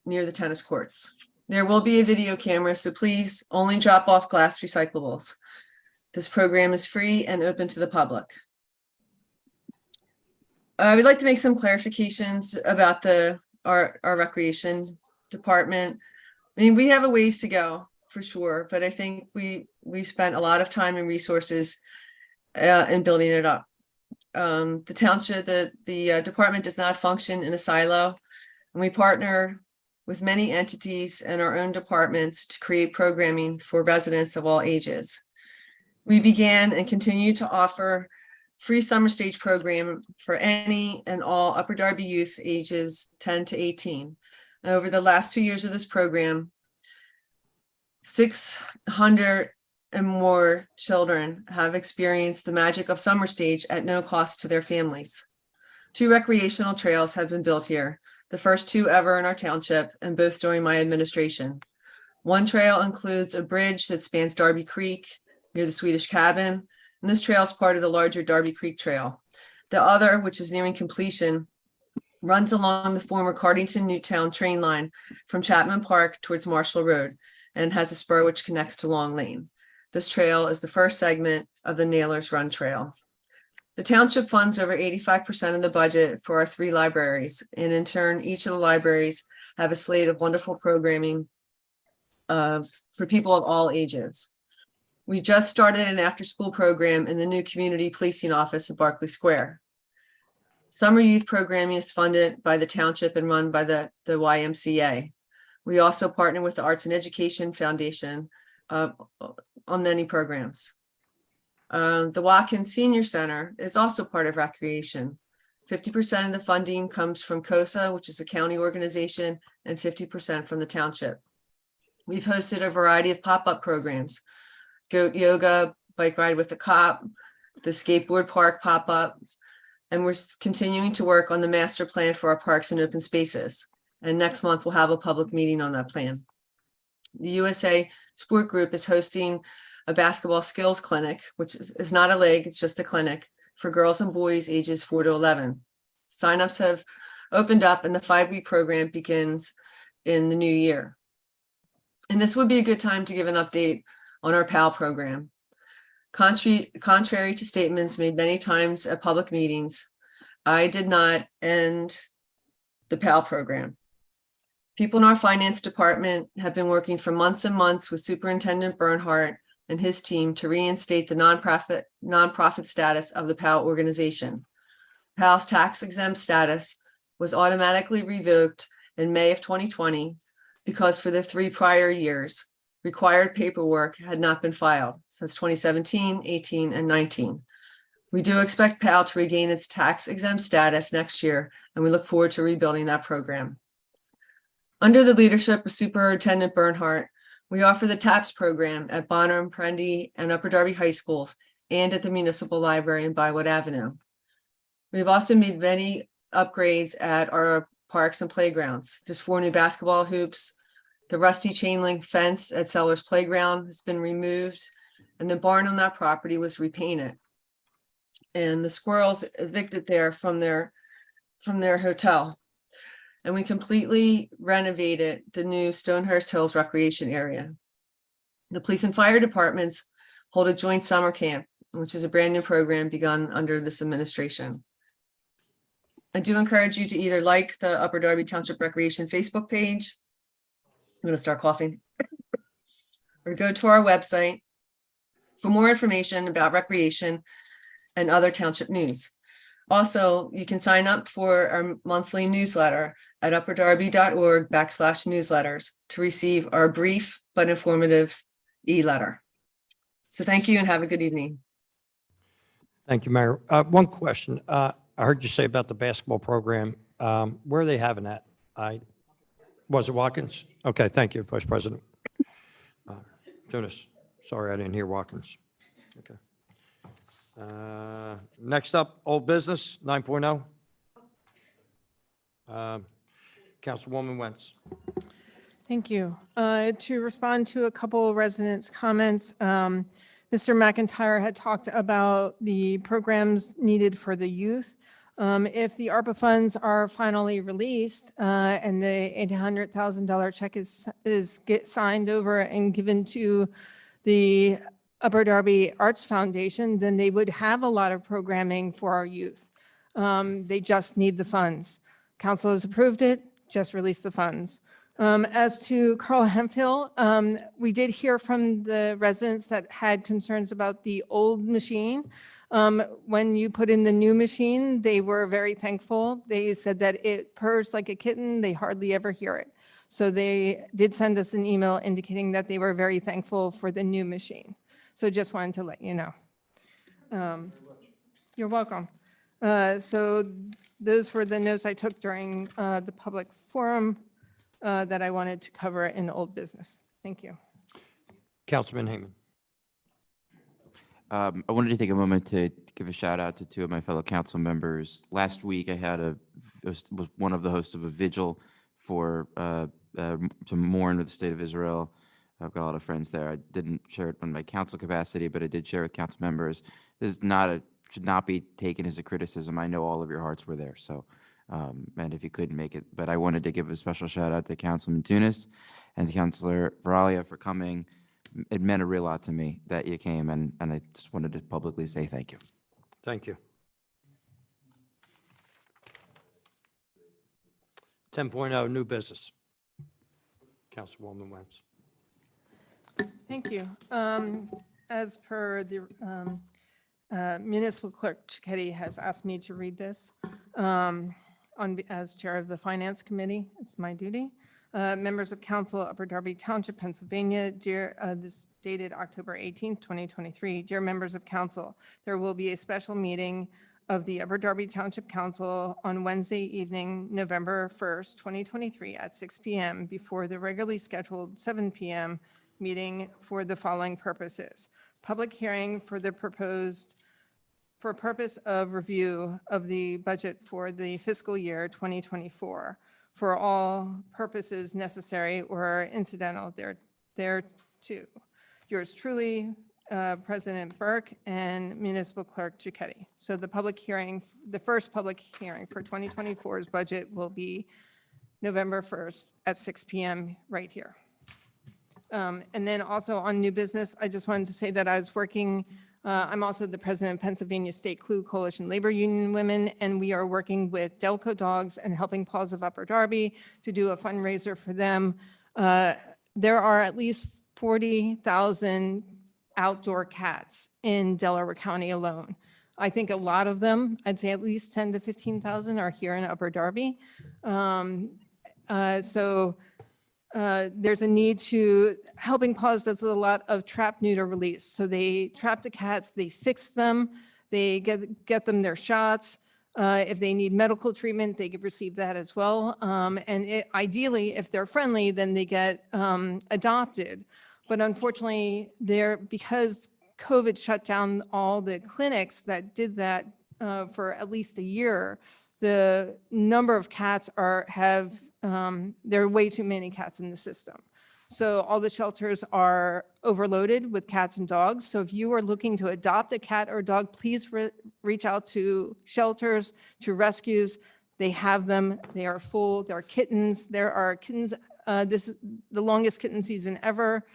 near the tennis courts. There will be a video camera, so please only drop off glass recyclables. This program is free and open to the public. I would like to make some clarifications about our recreation department. I mean, we have a ways to go for sure, but I think we spent a lot of time and resources in building it up. The township, the department does not function in a silo, and we partner with many entities and our own departments to create programming for residents of all ages. We began and continue to offer free summer stage program for any and all Upper Darby youth ages 10 to 18. Over the last 2 years of this program, 600 and more children have experienced the magic of summer stage at no cost to their families. 2 recreational trails have been built here, the first 2 ever in our township, and both during my administration. One trail includes a bridge that spans Darby Creek near the Swedish Cabin, and this trail is part of the larger Darby Creek Trail. The other, which is nearing completion, runs along the former Cardington Newtown train line from Chapman Park towards Marshall Road and has a spur which connects to Long Lane. This trail is the first segment of the Naylor's Run Trail. The township funds over 85% of the budget for our 3 libraries, and in turn, each of the libraries have a slate of wonderful programming for people of all ages. We just started an after-school program in the new community policing office at Barclay Square. Summer youth programming is funded by the township and run by the YMCA. We also partner with the Arts and Education Foundation on many programs. The Watkins Senior Center is also part of recreation. 50% of the funding comes from COSA, which is a county organization, and 50% from the township. We've hosted a variety of pop-up programs: goat yoga, bike ride with the cop, the skateboard park pop-up, and we're continuing to work on the master plan for our parks and open spaces. And next month, we'll have a public meeting on that plan. The USA Sport Group is hosting a basketball skills clinic, which is not a league, it's just a clinic for girls and boys ages 4 to 11. Signups have opened up and the 5-week program begins in the new year. And this would be a good time to give an update on our PAL program. Contrary to statements made many times at public meetings, I did not end the PAL program. People in our finance department have been working for months and months with Superintendent Bernhardt and his team to reinstate the nonprofit status of the PAL organization. PAL's tax exempt status was automatically revoked in May of 2020 because for the 3 prior years, required paperwork had not been filed since 2017, 18, and 19. We do expect PAL to regain its tax exempt status next year, and we look forward to rebuilding that program. Under the leadership of Superintendent Bernhardt, we offer the TAPS program at Bonham, Prendy, and Upper Darby High Schools and at the Municipal Library in Bywood Avenue. We've also made many upgrades at our parks and playgrounds. There's 4 new basketball hoops. The rusty chain link fence at Sellers Playground has been removed, and the barn on that property was repainted. And the squirrels evicted there from their hotel. And we completely renovated the new Stonehurst Hills Recreation Area. The police and fire departments hold a joint summer camp, which is a brand new program begun under this administration. I do encourage you to either like the Upper Darby Township Recreation Facebook page. I'm going to start coughing. Or go to our website for more information about recreation and other township news. Also, you can sign up for our monthly newsletter at upperdarby.org/newsletters to receive our brief but informative e-letter. So thank you and have a good evening. Thank you, Mayor. One question. I heard you say about the basketball program. Where are they having that? Was it Watkins? Okay, thank you, Vice President. Jonas, sorry, I didn't hear Watkins. Okay. Next up, old business, 9.0. Councilwoman Wentz. Thank you. To respond to a couple of residents' comments, Mr. McIntyre had talked about the programs needed for the youth. If the ARPA funds are finally released and the $800,000 check is signed over and given to the Upper Darby Arts Foundation, then they would have a lot of programming for our youth. They just need the funds. Council has approved it, just release the funds. As to Carl Hemphill, we did hear from the residents that had concerns about the old machine. When you put in the new machine, they were very thankful. They said that it purrs like a kitten. They hardly ever hear it. So they did send us an email indicating that they were very thankful for the new machine. So just wanted to let you know. You're welcome. So those were the notes I took during the public forum that I wanted to cover in old business. Thank you. Councilman Heyman. I wanted to take a moment to give a shout out to 2 of my fellow council members. Last week, I had was one of the hosts of a vigil for to mourn with the state of Israel. I've got a lot of friends there. I didn't share it on my council capacity, but I did share with council members. This is should not be taken as a criticism. I know all of your hearts were there. So, and if you couldn't make it, but I wanted to give a special shout out to Councilman Tunis and to Councilor Varalia for coming. It meant a real lot to me that you came, and I just wanted to publicly say thank you. Thank you. 10.0, new business. Councilwoman Wentz. Thank you. As per the municipal clerk, Cicchetti has asked me to read this as chair of the finance committee. It's my duty. Members of council, Upper Darby Township, Pennsylvania, this dated October 18th, 2023. Dear members of council, there will be a special meeting of the Upper Darby Township Council on Wednesday evening, November 1st, 2023 at 6 p.m. before the regularly scheduled 7 p.m. meeting for the following purposes. Public hearing for purpose of review of the budget for the fiscal year 2024 for all purposes necessary or incidental thereto. Yours truly, President Burke and Municipal Clerk Giacchetti. So the public hearing, the first public hearing for 2024's budget will be November 1st at 6 PM right here. And then also on new business, I just wanted to say that I was working, I'm also the president of Pennsylvania State CLUE Coalition Labor Union Women, and we are working with Delco Dogs and Helping Paws of Upper Darby to do a fundraiser for them. There are at least 40,000 outdoor cats in Delaware County alone. I think a lot of them, I'd say at least 10 to 15,000 are here in Upper Darby. There's a need to, Helping Paws does a lot of trap, neuter, release. So they trap the cats, they fix them, they get them their shots. If they need medical treatment, they could receive that as well. Ideally, if they're friendly, then they get adopted. But unfortunately, because COVID shut down all the clinics that did that for at least a year, the number of cats there are way too many cats in the system. So all the shelters are overloaded with cats and dogs. So if you are looking to adopt a cat or dog, please reach out to shelters, to rescues. They have them. They are full. There are kittens. There are kittens. This is the longest kitten season ever.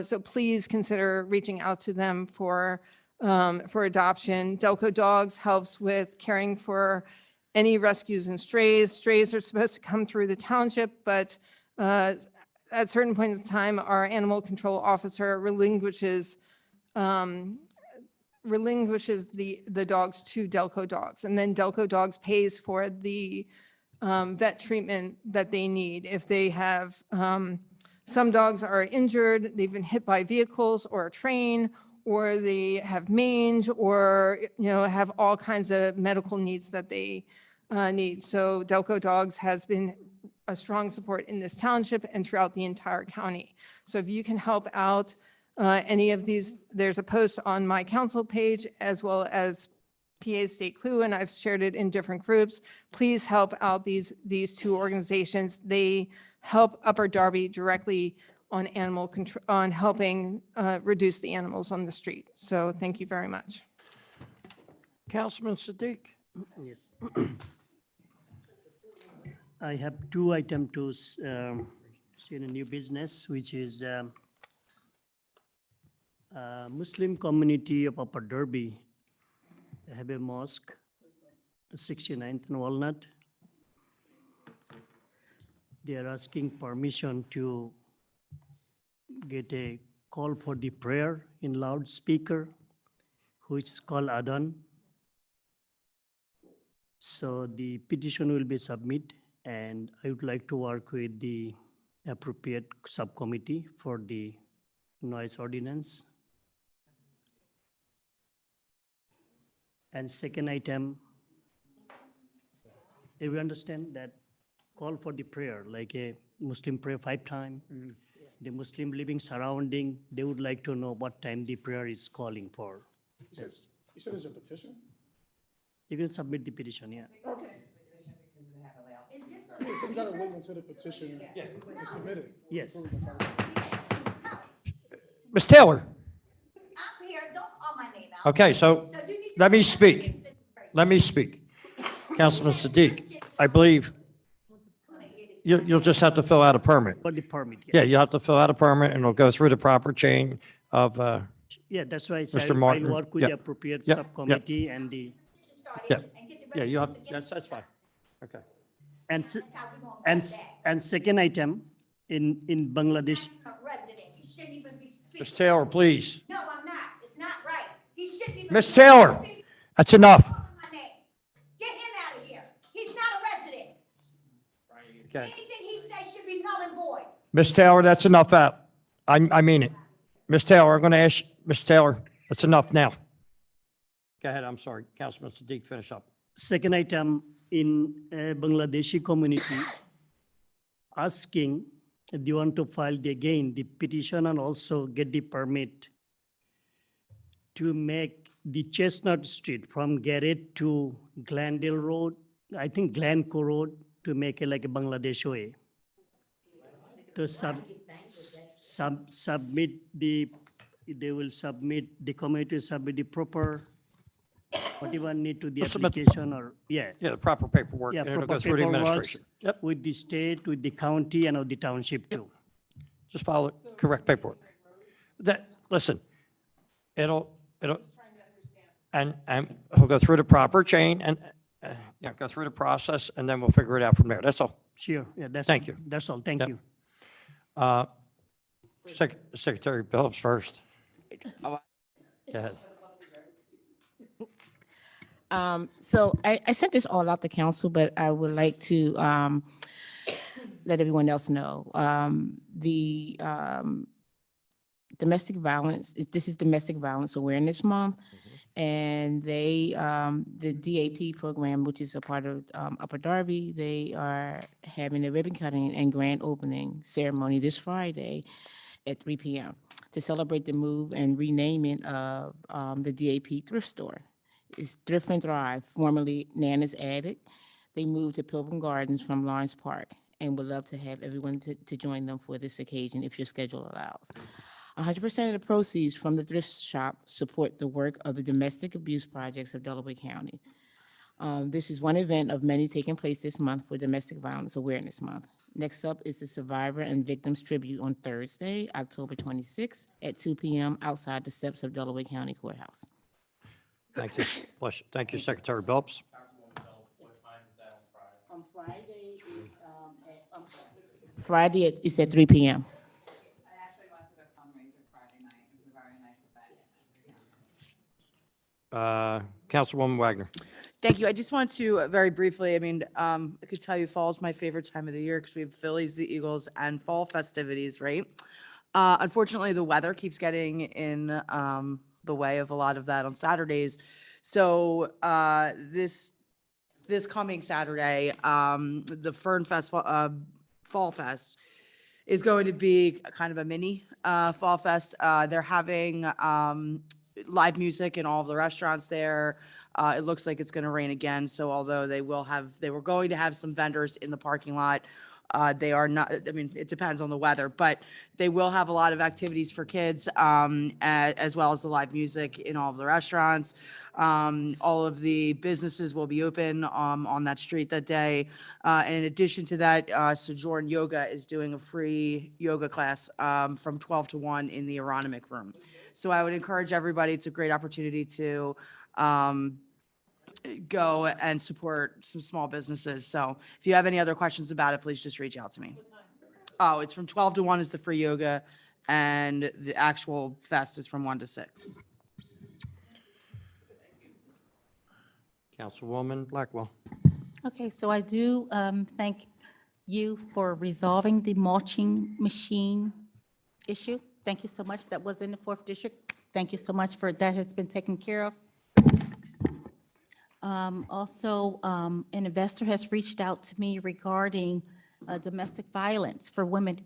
So please consider reaching out to them for adoption. Delco Dogs helps with caring for any rescues and strays. Strays are supposed to come through the township, but at certain points in time, our animal control officer relinquishes the dogs to Delco Dogs, and then Delco Dogs pays for the vet treatment that they need. If they have, some dogs are injured, they've been hit by vehicles or a train, or they have mange, or have all kinds of medical needs that they need. So Delco Dogs has been a strong support in this township and throughout the entire county. So if you can help out any of these, there's a post on my council page as well as PA State CLUE, and I've shared it in different groups. Please help out these two organizations. They help Upper Darby directly on animal control, on helping reduce the animals on the street. So thank you very much. Councilman Siddiq. Yes. I have two items to see in a new business, which is Muslim community of Upper Darby have a mosque, 69th and Walnut. They are asking permission to get a call for the prayer in loudspeaker, which is called Adhan. So the petition will be submitted, and I would like to work with the appropriate subcommittee for the noise ordinance. And second item, if we understand that call for the prayer, like a Muslim prayer 5 times, the Muslim living surrounding, they would like to know what time the prayer is calling for. Yes. You said it's a petition? You can submit the petition, yeah. So we gotta wait until the petition is submitted. Yes. Ms. Taylor. I'm here, don't call my name out. Okay, so let me speak. Let me speak. Councilman Siddiq, I believe you'll just have to fill out a permit. For the permit, Yeah, you'll have to fill out a permit, and it'll go through the proper chain of yeah, that's why I said Mr. Martin. I'll work with Yep. the appropriate Yep. subcommittee and the. Yeah, yeah, you have, that's fine. Okay. And second item, in Bangladesh, Resident, he shouldn't even be speaking. Ms. Taylor, please. No, I'm not. It's not right. He shouldn't even. Ms. Taylor, that's enough. My name. Get him out of here. He's not a resident. Okay. Anything he says should be null and void. Ms. Taylor, that's enough out. I mean it. Ms. Taylor, I'm going to ask, Ms. Taylor, that's enough now. Go ahead, I'm sorry. Councilman Siddiq, finish up. second item, in Bangladeshi community, asking, if they want to file the petition and also get the permit to make the Chestnut Street from Garrett to Glendale Road, I think Glencoe Road, to make it like a Bangladesh way. To submit the they will submit, the committee will submit the proper, whatever need to the We'll submit the- application or, yeah. Yeah, the proper paperwork, Yeah, and it'll proper go through the paperwork administration. Yep, with the state, with the county, and with the township too. just follow correct paperwork. That, listen, it'll, and he'll go through the proper chain and, yeah, go through the process, and then we'll figure it out from there. That's all. Sure, yeah, that's. Thank you. That's all, thank Yep. you. Secretary Phillips first. Go ahead. So I sent this all out to council, but I would like to let everyone else know. The domestic violence, this is Domestic Violence Awareness Month. And they, the DAP program, which is a part of Upper Darby, they are having a ribbon cutting and grand opening ceremony this Friday at 3 p.m. to celebrate the move and renaming of the DAP thrift store. It's Thrift and Thrive, formerly Nana's Attic. They moved to Pilgrim Gardens from Lawrence Park and would love to have everyone to join them for this occasion if your schedule allows. 100% of the proceeds from the thrift shop support the work of the Domestic Abuse Projects of Delaware County. This is one event of many taking place this month for Domestic Violence Awareness Month. Next up is the Survivor and Victims Tribute on Thursday, October 26th at 2 p.m. outside the steps of Delaware County Courthouse. Thank you. Bless you. Thank you, Secretary Phillips. On Friday is at 3 p.m. Councilwoman Wagner. Thank you. I just want to very briefly, I mean, I could tell you fall is my favorite time of the year because we have Phillies, the Eagles, and fall festivities, right? Unfortunately, the weather keeps getting in the way of a lot of that on Saturdays. So this coming Saturday, the Fern Fest Fall Fest is going to be kind of a mini Fall Fest. They're having live music in all of the restaurants there. It looks like it's going to rain again. So although they were going to have some vendors in the parking lot, they are not, I mean, it depends on the weather, but they will have a lot of activities for kids, as well as the live music in all of the restaurants. All of the businesses will be open on that street that day. In addition to that, Sojourn Yoga is doing a free yoga class from 12 to 1 in the Aronimink room. So I would encourage everybody, it's a great opportunity to go and support some small businesses. So if you have any other questions about it, please just reach out to me. Oh, it's from 12 to 1 is the free yoga, and the actual fest is from 1 to 6. Councilwoman Blackwell. Okay, so I do thank you for resolving the mulching machine issue. Thank you so much. That was in the 4th District. Thank you so much for that has been taken care of. Also, an investor has reached out to me regarding domestic violence for women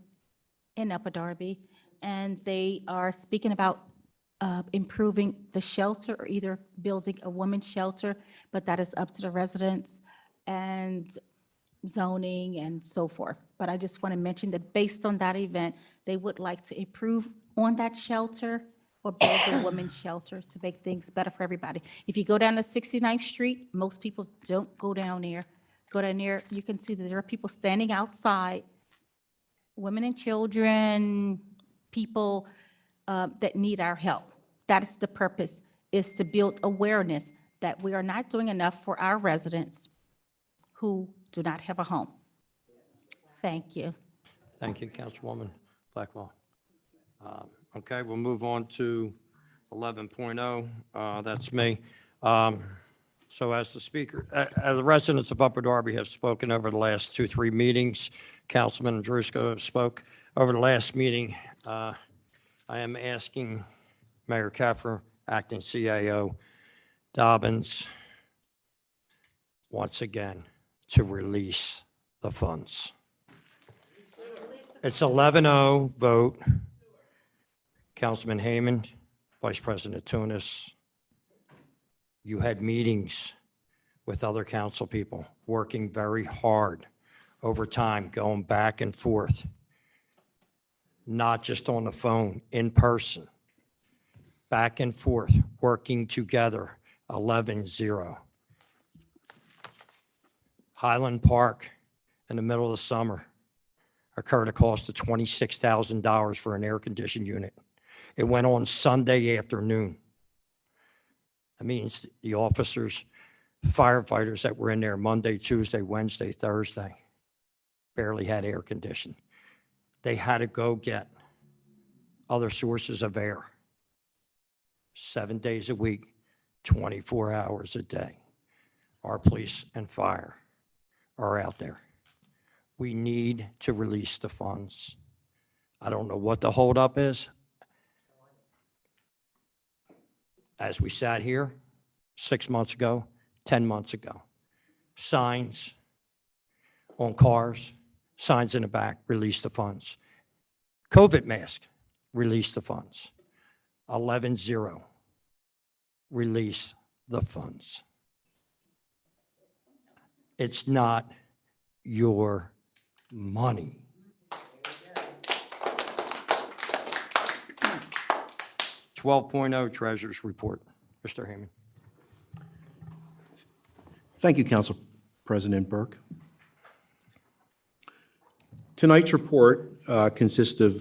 in Upper Darby, and they are speaking about improving the shelter or either building a women's shelter, but that is up to the residents and zoning and so forth. But I just want to mention that based on that event, they would like to improve on that shelter or build a women's shelter to make things better for everybody. If you go down to 69th Street, most people don't go down there. Go down there, you can see that there are people standing outside, women and children, people that need our help. That is the purpose, is to build awareness that we are not doing enough for our residents who do not have a home. Thank you. Thank you, Councilwoman Blackwell. Okay, we'll move on to 11.0. That's me. So as the speaker, as the residents of Upper Darby have spoken over the last 2-3 meetings, Councilman Andrusko spoke over the last meeting. I am asking Mayor Keffer, Acting CAO Dobbins, once again, to release the funds. It's 11-0 vote. Councilman Heyman, Vice President Tunis, you had meetings with other council people, working very hard over time, going back and forth, not just on the phone, in person. back and forth, working together, 11-0. Highland Park, in the middle of the summer, occurred a cost of $26,000 for an air-conditioned unit. It went on Sunday afternoon. That means the officers, firefighters that were in there Monday, Tuesday, Wednesday, Thursday, barely had air conditioning. They had to go get other sources of air. 7 days a week, 24 hours a day. Our police and fire are out there. We need to release the funds. I don't know what the holdup is. As we sat here 6 months ago, 10 months ago, signs on cars, signs in the back, release the funds. COVID mask, release the funds. 11-0, release the funds. It's not your money. Treasurer's Report. Mr. Heyman. Thank you, Council President Burke. Tonight's report consists of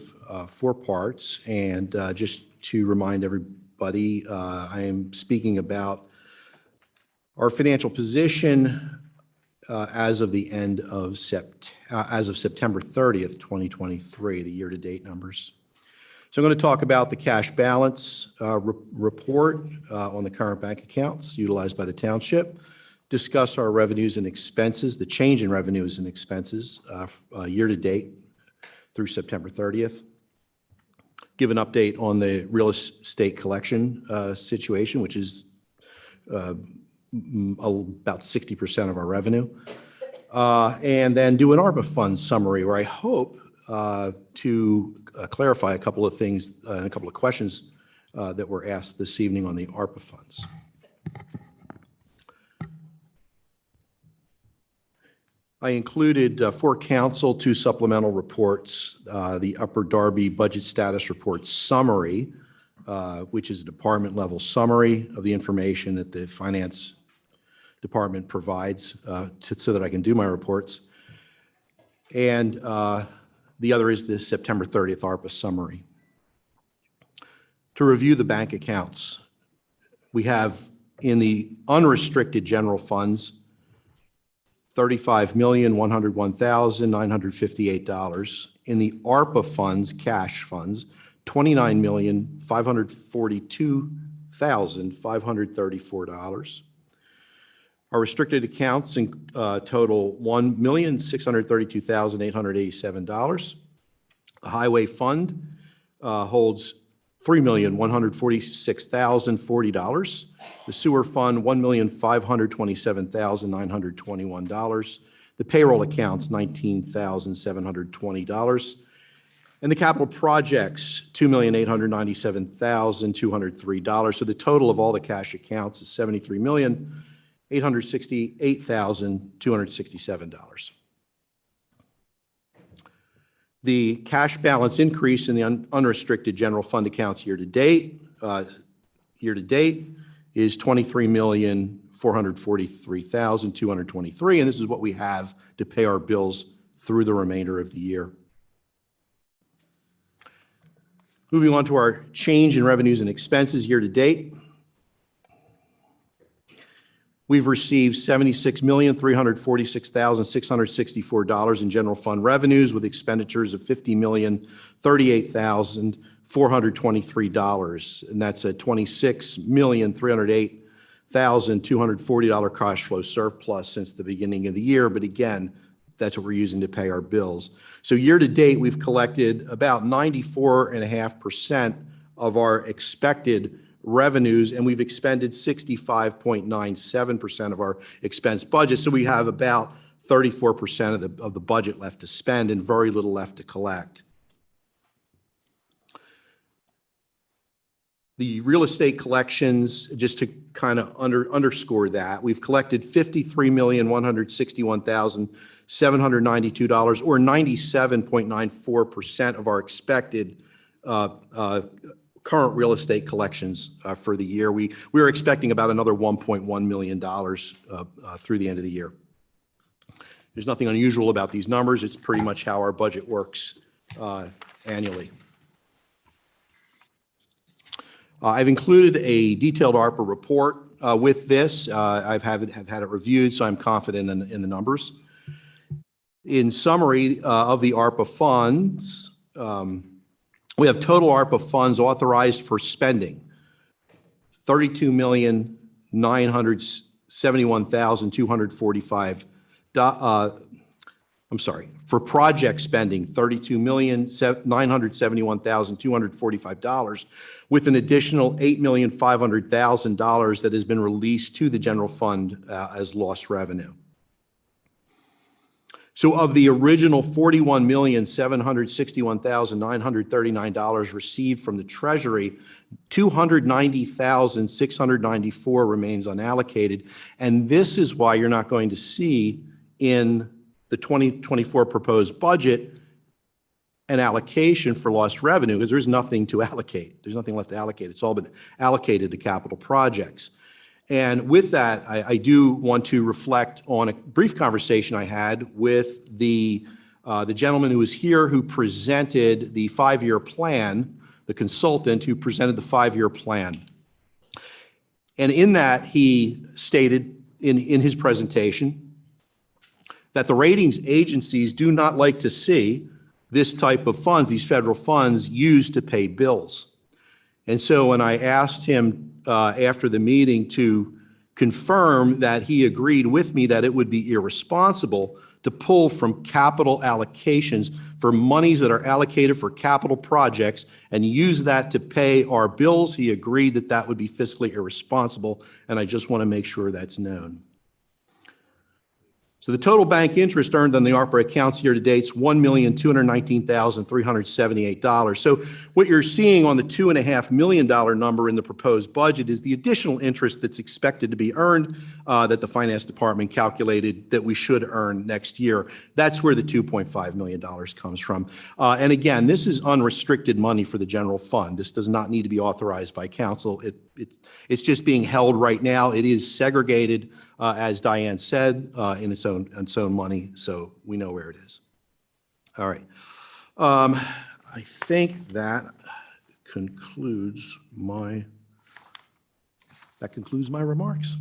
4 parts, and just to remind everybody, I am speaking about our financial position as of the end of as of September 30th, 2023, the year-to-date numbers. So I'm going to talk about the cash balance report on the current bank accounts utilized by the township, discuss our revenues and expenses, the change in revenues and expenses year-to-date through September 30th, give an update on the real estate collection situation, which is about 60% of our revenue, and then do an ARPA funds summary where I hope to clarify a couple of things, a couple of questions that were asked this evening on the ARPA funds. I included for council 2 supplemental reports, the Upper Darby Budget Status Report Summary, which is a department level summary of the information that the Finance Department provides so that I can do my reports. And the other is the September 30th ARPA summary. To review the bank accounts, we have in the unrestricted general funds, $35,101,958. In the ARPA funds, cash funds, $29,542,534. Our restricted accounts total $1,632,887. The highway fund holds $3,146,040. The sewer fund, $1,527,921. The payroll accounts, $19,720. And the capital projects, $2,897,203. So the total of all the cash accounts is $73,868,267. The cash balance increase in the unrestricted general fund accounts year to date is $23,443,223, and this is what we have to pay our bills through the remainder of the year. Moving on to our change in revenues and expenses year to date. We've received $76,346,664 in general fund revenues with expenditures of $50,038,423. And that's a $26,308,240 cash flow surplus since the beginning of the year. But again, that's what we're using to pay our bills. So year to date, we've collected about 94.5% of our expected revenues, and we've expended 65.97% of our expense budget. So we have about 34% of the budget left to spend and very little left to collect. The real estate collections, just to kind of underscore that, we've collected $53,161,792, or 97.94% of our expected current real estate collections for the year. We are expecting about another $1.1 million through the end of the year. There's nothing unusual about these numbers. It's pretty much how our budget works annually. I've included a detailed ARPA report with this. Have had it reviewed, so I'm confident in the numbers. In summary of the ARPA funds, we have total ARPA funds authorized for spending, $32,971,245. I'm sorry, for project spending, $32,971,245, with an additional $8,500,000 that has been released to the general fund as lost revenue. So of the original $41,761,939 received from the Treasury, $290,694 remains unallocated. And this is why you're not going to see in the 2024 proposed budget an allocation for lost revenue, because there's nothing to allocate. There's nothing left to allocate. It's all been allocated to capital projects. And with that, I do want to reflect on a brief conversation I had with the gentleman who was here who presented the 5-year plan, the consultant who presented the 5-year plan. And in that, he stated in his presentation that the ratings agencies do not like to see this type of funds, these federal funds, used to pay bills. And so when I asked him after the meeting to confirm that he agreed with me that it would be irresponsible to pull from capital allocations for monies that are allocated for capital projects and use that to pay our bills, he agreed that that would be fiscally irresponsible, and I just want to make sure that's known. So the total bank interest earned on the ARPA accounts year to date is $1,219,378. So what you're seeing on the $2.5 million number in the proposed budget is the additional interest that's expected to be earned that the Finance Department calculated that we should earn next year. That's where the $2.5 million comes from. And again, this is unrestricted money for the general fund. This does not need to be authorized by council. It's just being held right now. It is segregated, as Diane said, in its own money, so we know where it is. All right. I think that concludes my remarks.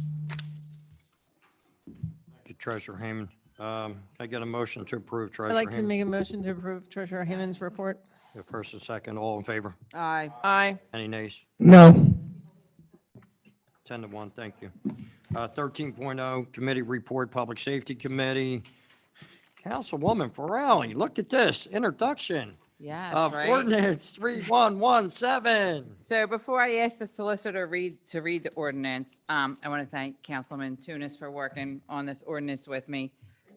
Thank you, Treasurer Hayman. Can I get a motion to approve Treasurer I'd like to Hayman? make a motion to approve Treasurer Hayman's report. Yeah, first and second, all in favor? Aye. Aye. Any nays? No. 10-1, thank you. 13.0, Committee Report, Public Safety Committee. Councilwoman Farrelly, look at this, introduction Yes, of right? ordinance 3117. So before I ask the solicitor to read the ordinance, I want to thank Councilman Tunis for working on this ordinance with me.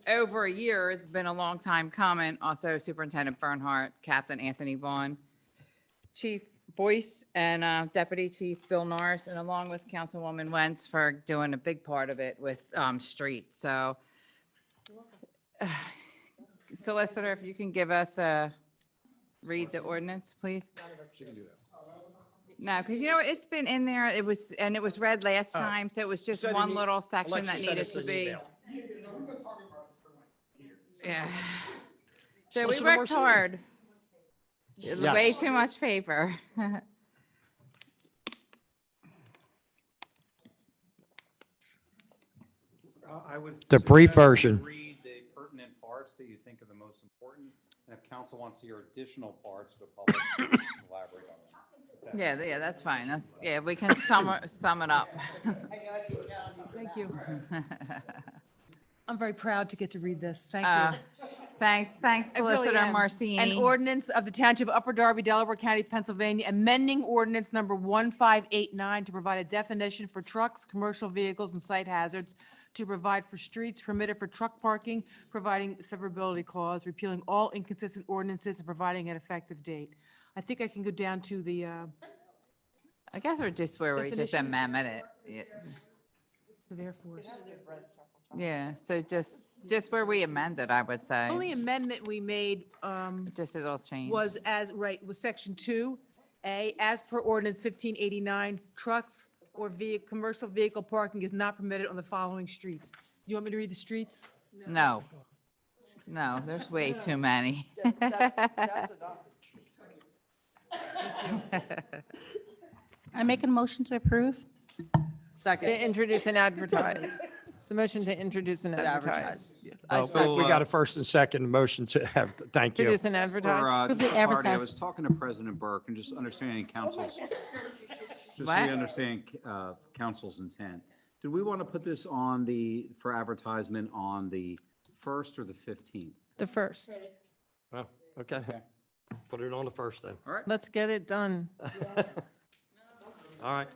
Over a year, it's been a long time coming. Also Superintendent Bernhardt, Captain Anthony Vaughn, Chief Boyce, and Deputy Chief Bill Norris, and along with Councilwoman Wentz for doing a big part of it with street. So solicitor, if you can give us read the ordinance, please. No, because you know, it's been in there, it was read last time, so it was just one little section that needed to be. Yeah. So we Solicitor worked Marcini. hard. Yes. Way too much paper. I would The brief suggest you version. read the pertinent parts that you think are the most important, and if council wants to hear additional parts, the public can elaborate on them. Yeah, that's fine. Yeah, we can sum it up. Thank you. I'm very proud to get to read this. Thank Uh, you. Thanks, I really Solicitor am. Marcini. An ordinance of the Township of Upper Darby, Delaware County, Pennsylvania, amending ordinance number 1589 to provide a definition for trucks, commercial vehicles, and site hazards, to provide for streets permitted for truck parking, providing severability clause, repealing all inconsistent ordinances, and providing an effective date. I think I can go down to the, I guess we're just where we just Definitions? amendment it. so therefore. Yeah, so just where we amended, I would say. Only amendment we made, Just a little change. was as, right, was section 2, A, as per ordinance 1589, trucks or commercial vehicle parking is not permitted on the following streets. You want me to read the streets? No. No, there's way too many. I make a motion to approve. To introduce and advertise. It's a motion to introduce and advertise. We got a first and second motion to have, thank you. Introduce and advertise. Move to Party, I advertise. was talking to President Burke and just understanding council's, just so What? we understand council's intent. Do we want to put this on for advertisement on the 1st or the 15th? The first. Oh, okay. Put it on the first then. All right. Let's get it done. All right.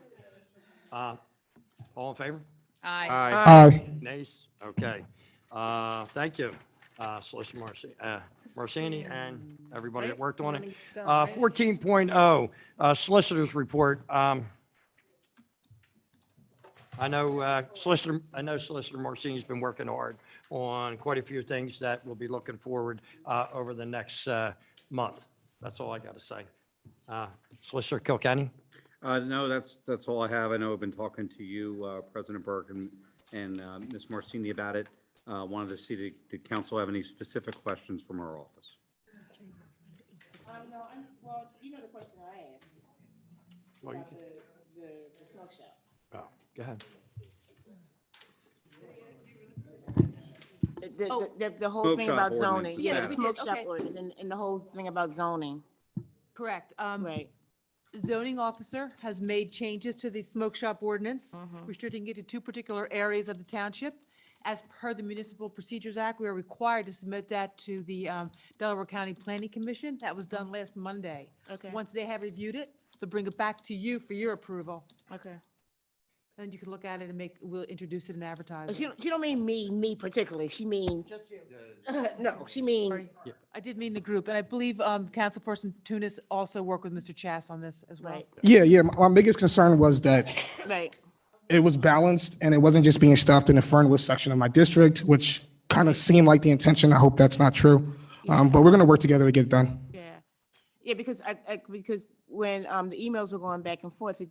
All in favor? Aye. Nays? Okay. Thank you, Solicitor Marcini and everybody that worked on it. 14.0, Solicitor's Report. I know Solicitor Marcini's been working hard on quite a few things that we'll be looking forward over the next month. That's all I got to say. Solicitor Kilkenny? No, that's all I have. I know I've been talking to you, President Burke and Ms. Marcini about it. Wanted to see, did council have any specific questions from our office? No, well, you know the question I asked. Well, you About the smoke shop. Oh, go ahead. The whole Smoke thing shop about ordinance zoning. is Yeah, the passed. smoke shop Okay. ordinance and the whole thing about zoning. Correct. Right. Zoning officer has made changes to the smoke shop ordinance, Mhm. restricting it to two particular areas of the township. As per the Municipal Procedures Act, we are required to submit that to the Delaware County Planning Commission. That was done last Monday. Okay. Once they have reviewed it, they'll bring it back to you for your approval. Okay. And you can look at it and we'll introduce it and advertise She it. she don't mean me particularly. She mean, Just you. no, she mean, Sorry. I did mean the group, and I believe Councilperson Tunis also worked with Mr. Chass on this as well. right, Yeah. My biggest concern was that right. it was balanced and it wasn't just being stuffed in the Fernwood section of my district, which kind of seemed like the intention. I hope that's not true. But we're going to work together to get it done. Yeah. Yeah, because because when the emails were going back and forth,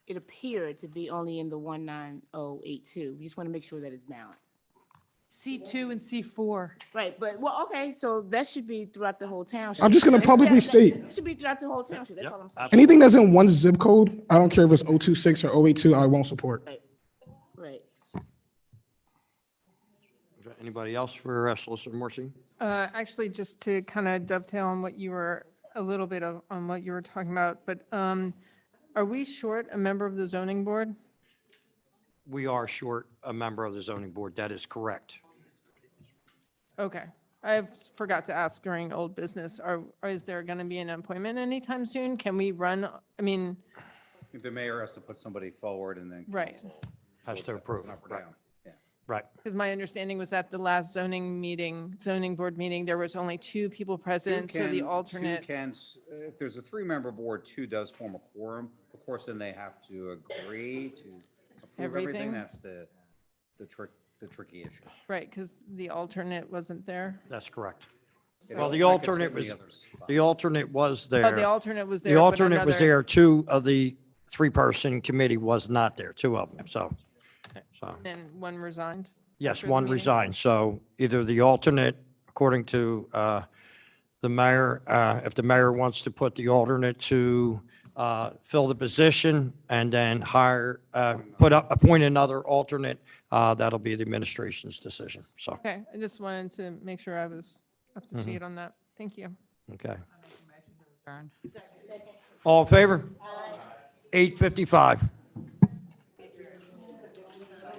it appeared to be only in the 19082. We just want to make sure that it's balanced. C2 and C4. Right, but, well, okay, so that should be throughout the whole township. I'm just gonna publicly state- It should be throughout the whole township, that's all I'm saying. Anything that's in one zip code, I don't care if it's 026 or 082, I won't support. Right. Anybody else for Solicitor Marcini? Actually, just to kind of dovetail on what you were, a little bit on what you were talking about, but are we short a member of the zoning board? We are short a member of the zoning board. That is correct. Okay. I forgot to ask during old business, is there going to be an appointment anytime soon? Can we run, I mean, I think the mayor has to put somebody forward and then. Right. council Has to votes approve. up or Right. down. Yeah. Right. because my understanding was at the last zoning board meeting, there was only two people present, so the alternate. If there's a 3-member board, 2 does form a quorum. Of course, then they have to agree to approve Everything? everything. That's the tricky issue. Right, because the alternate wasn't there. That's correct. So- Well, Like I said, the alternate was there. Oh, the alternate was there. The but alternate was another- there. 2 of the 3-person committee was not there, 2 of them, so. And one resigned? Yes, after the one meeting? resigned. So either the alternate, according to the mayor, if the mayor wants to put the alternate to fill the position and then appoint another alternate, that'll be the administration's decision. So, Okay, I just wanted to make sure I was up to Mhm. speed on that. Thank you. okay. Adjourn. All in favor? 8:55.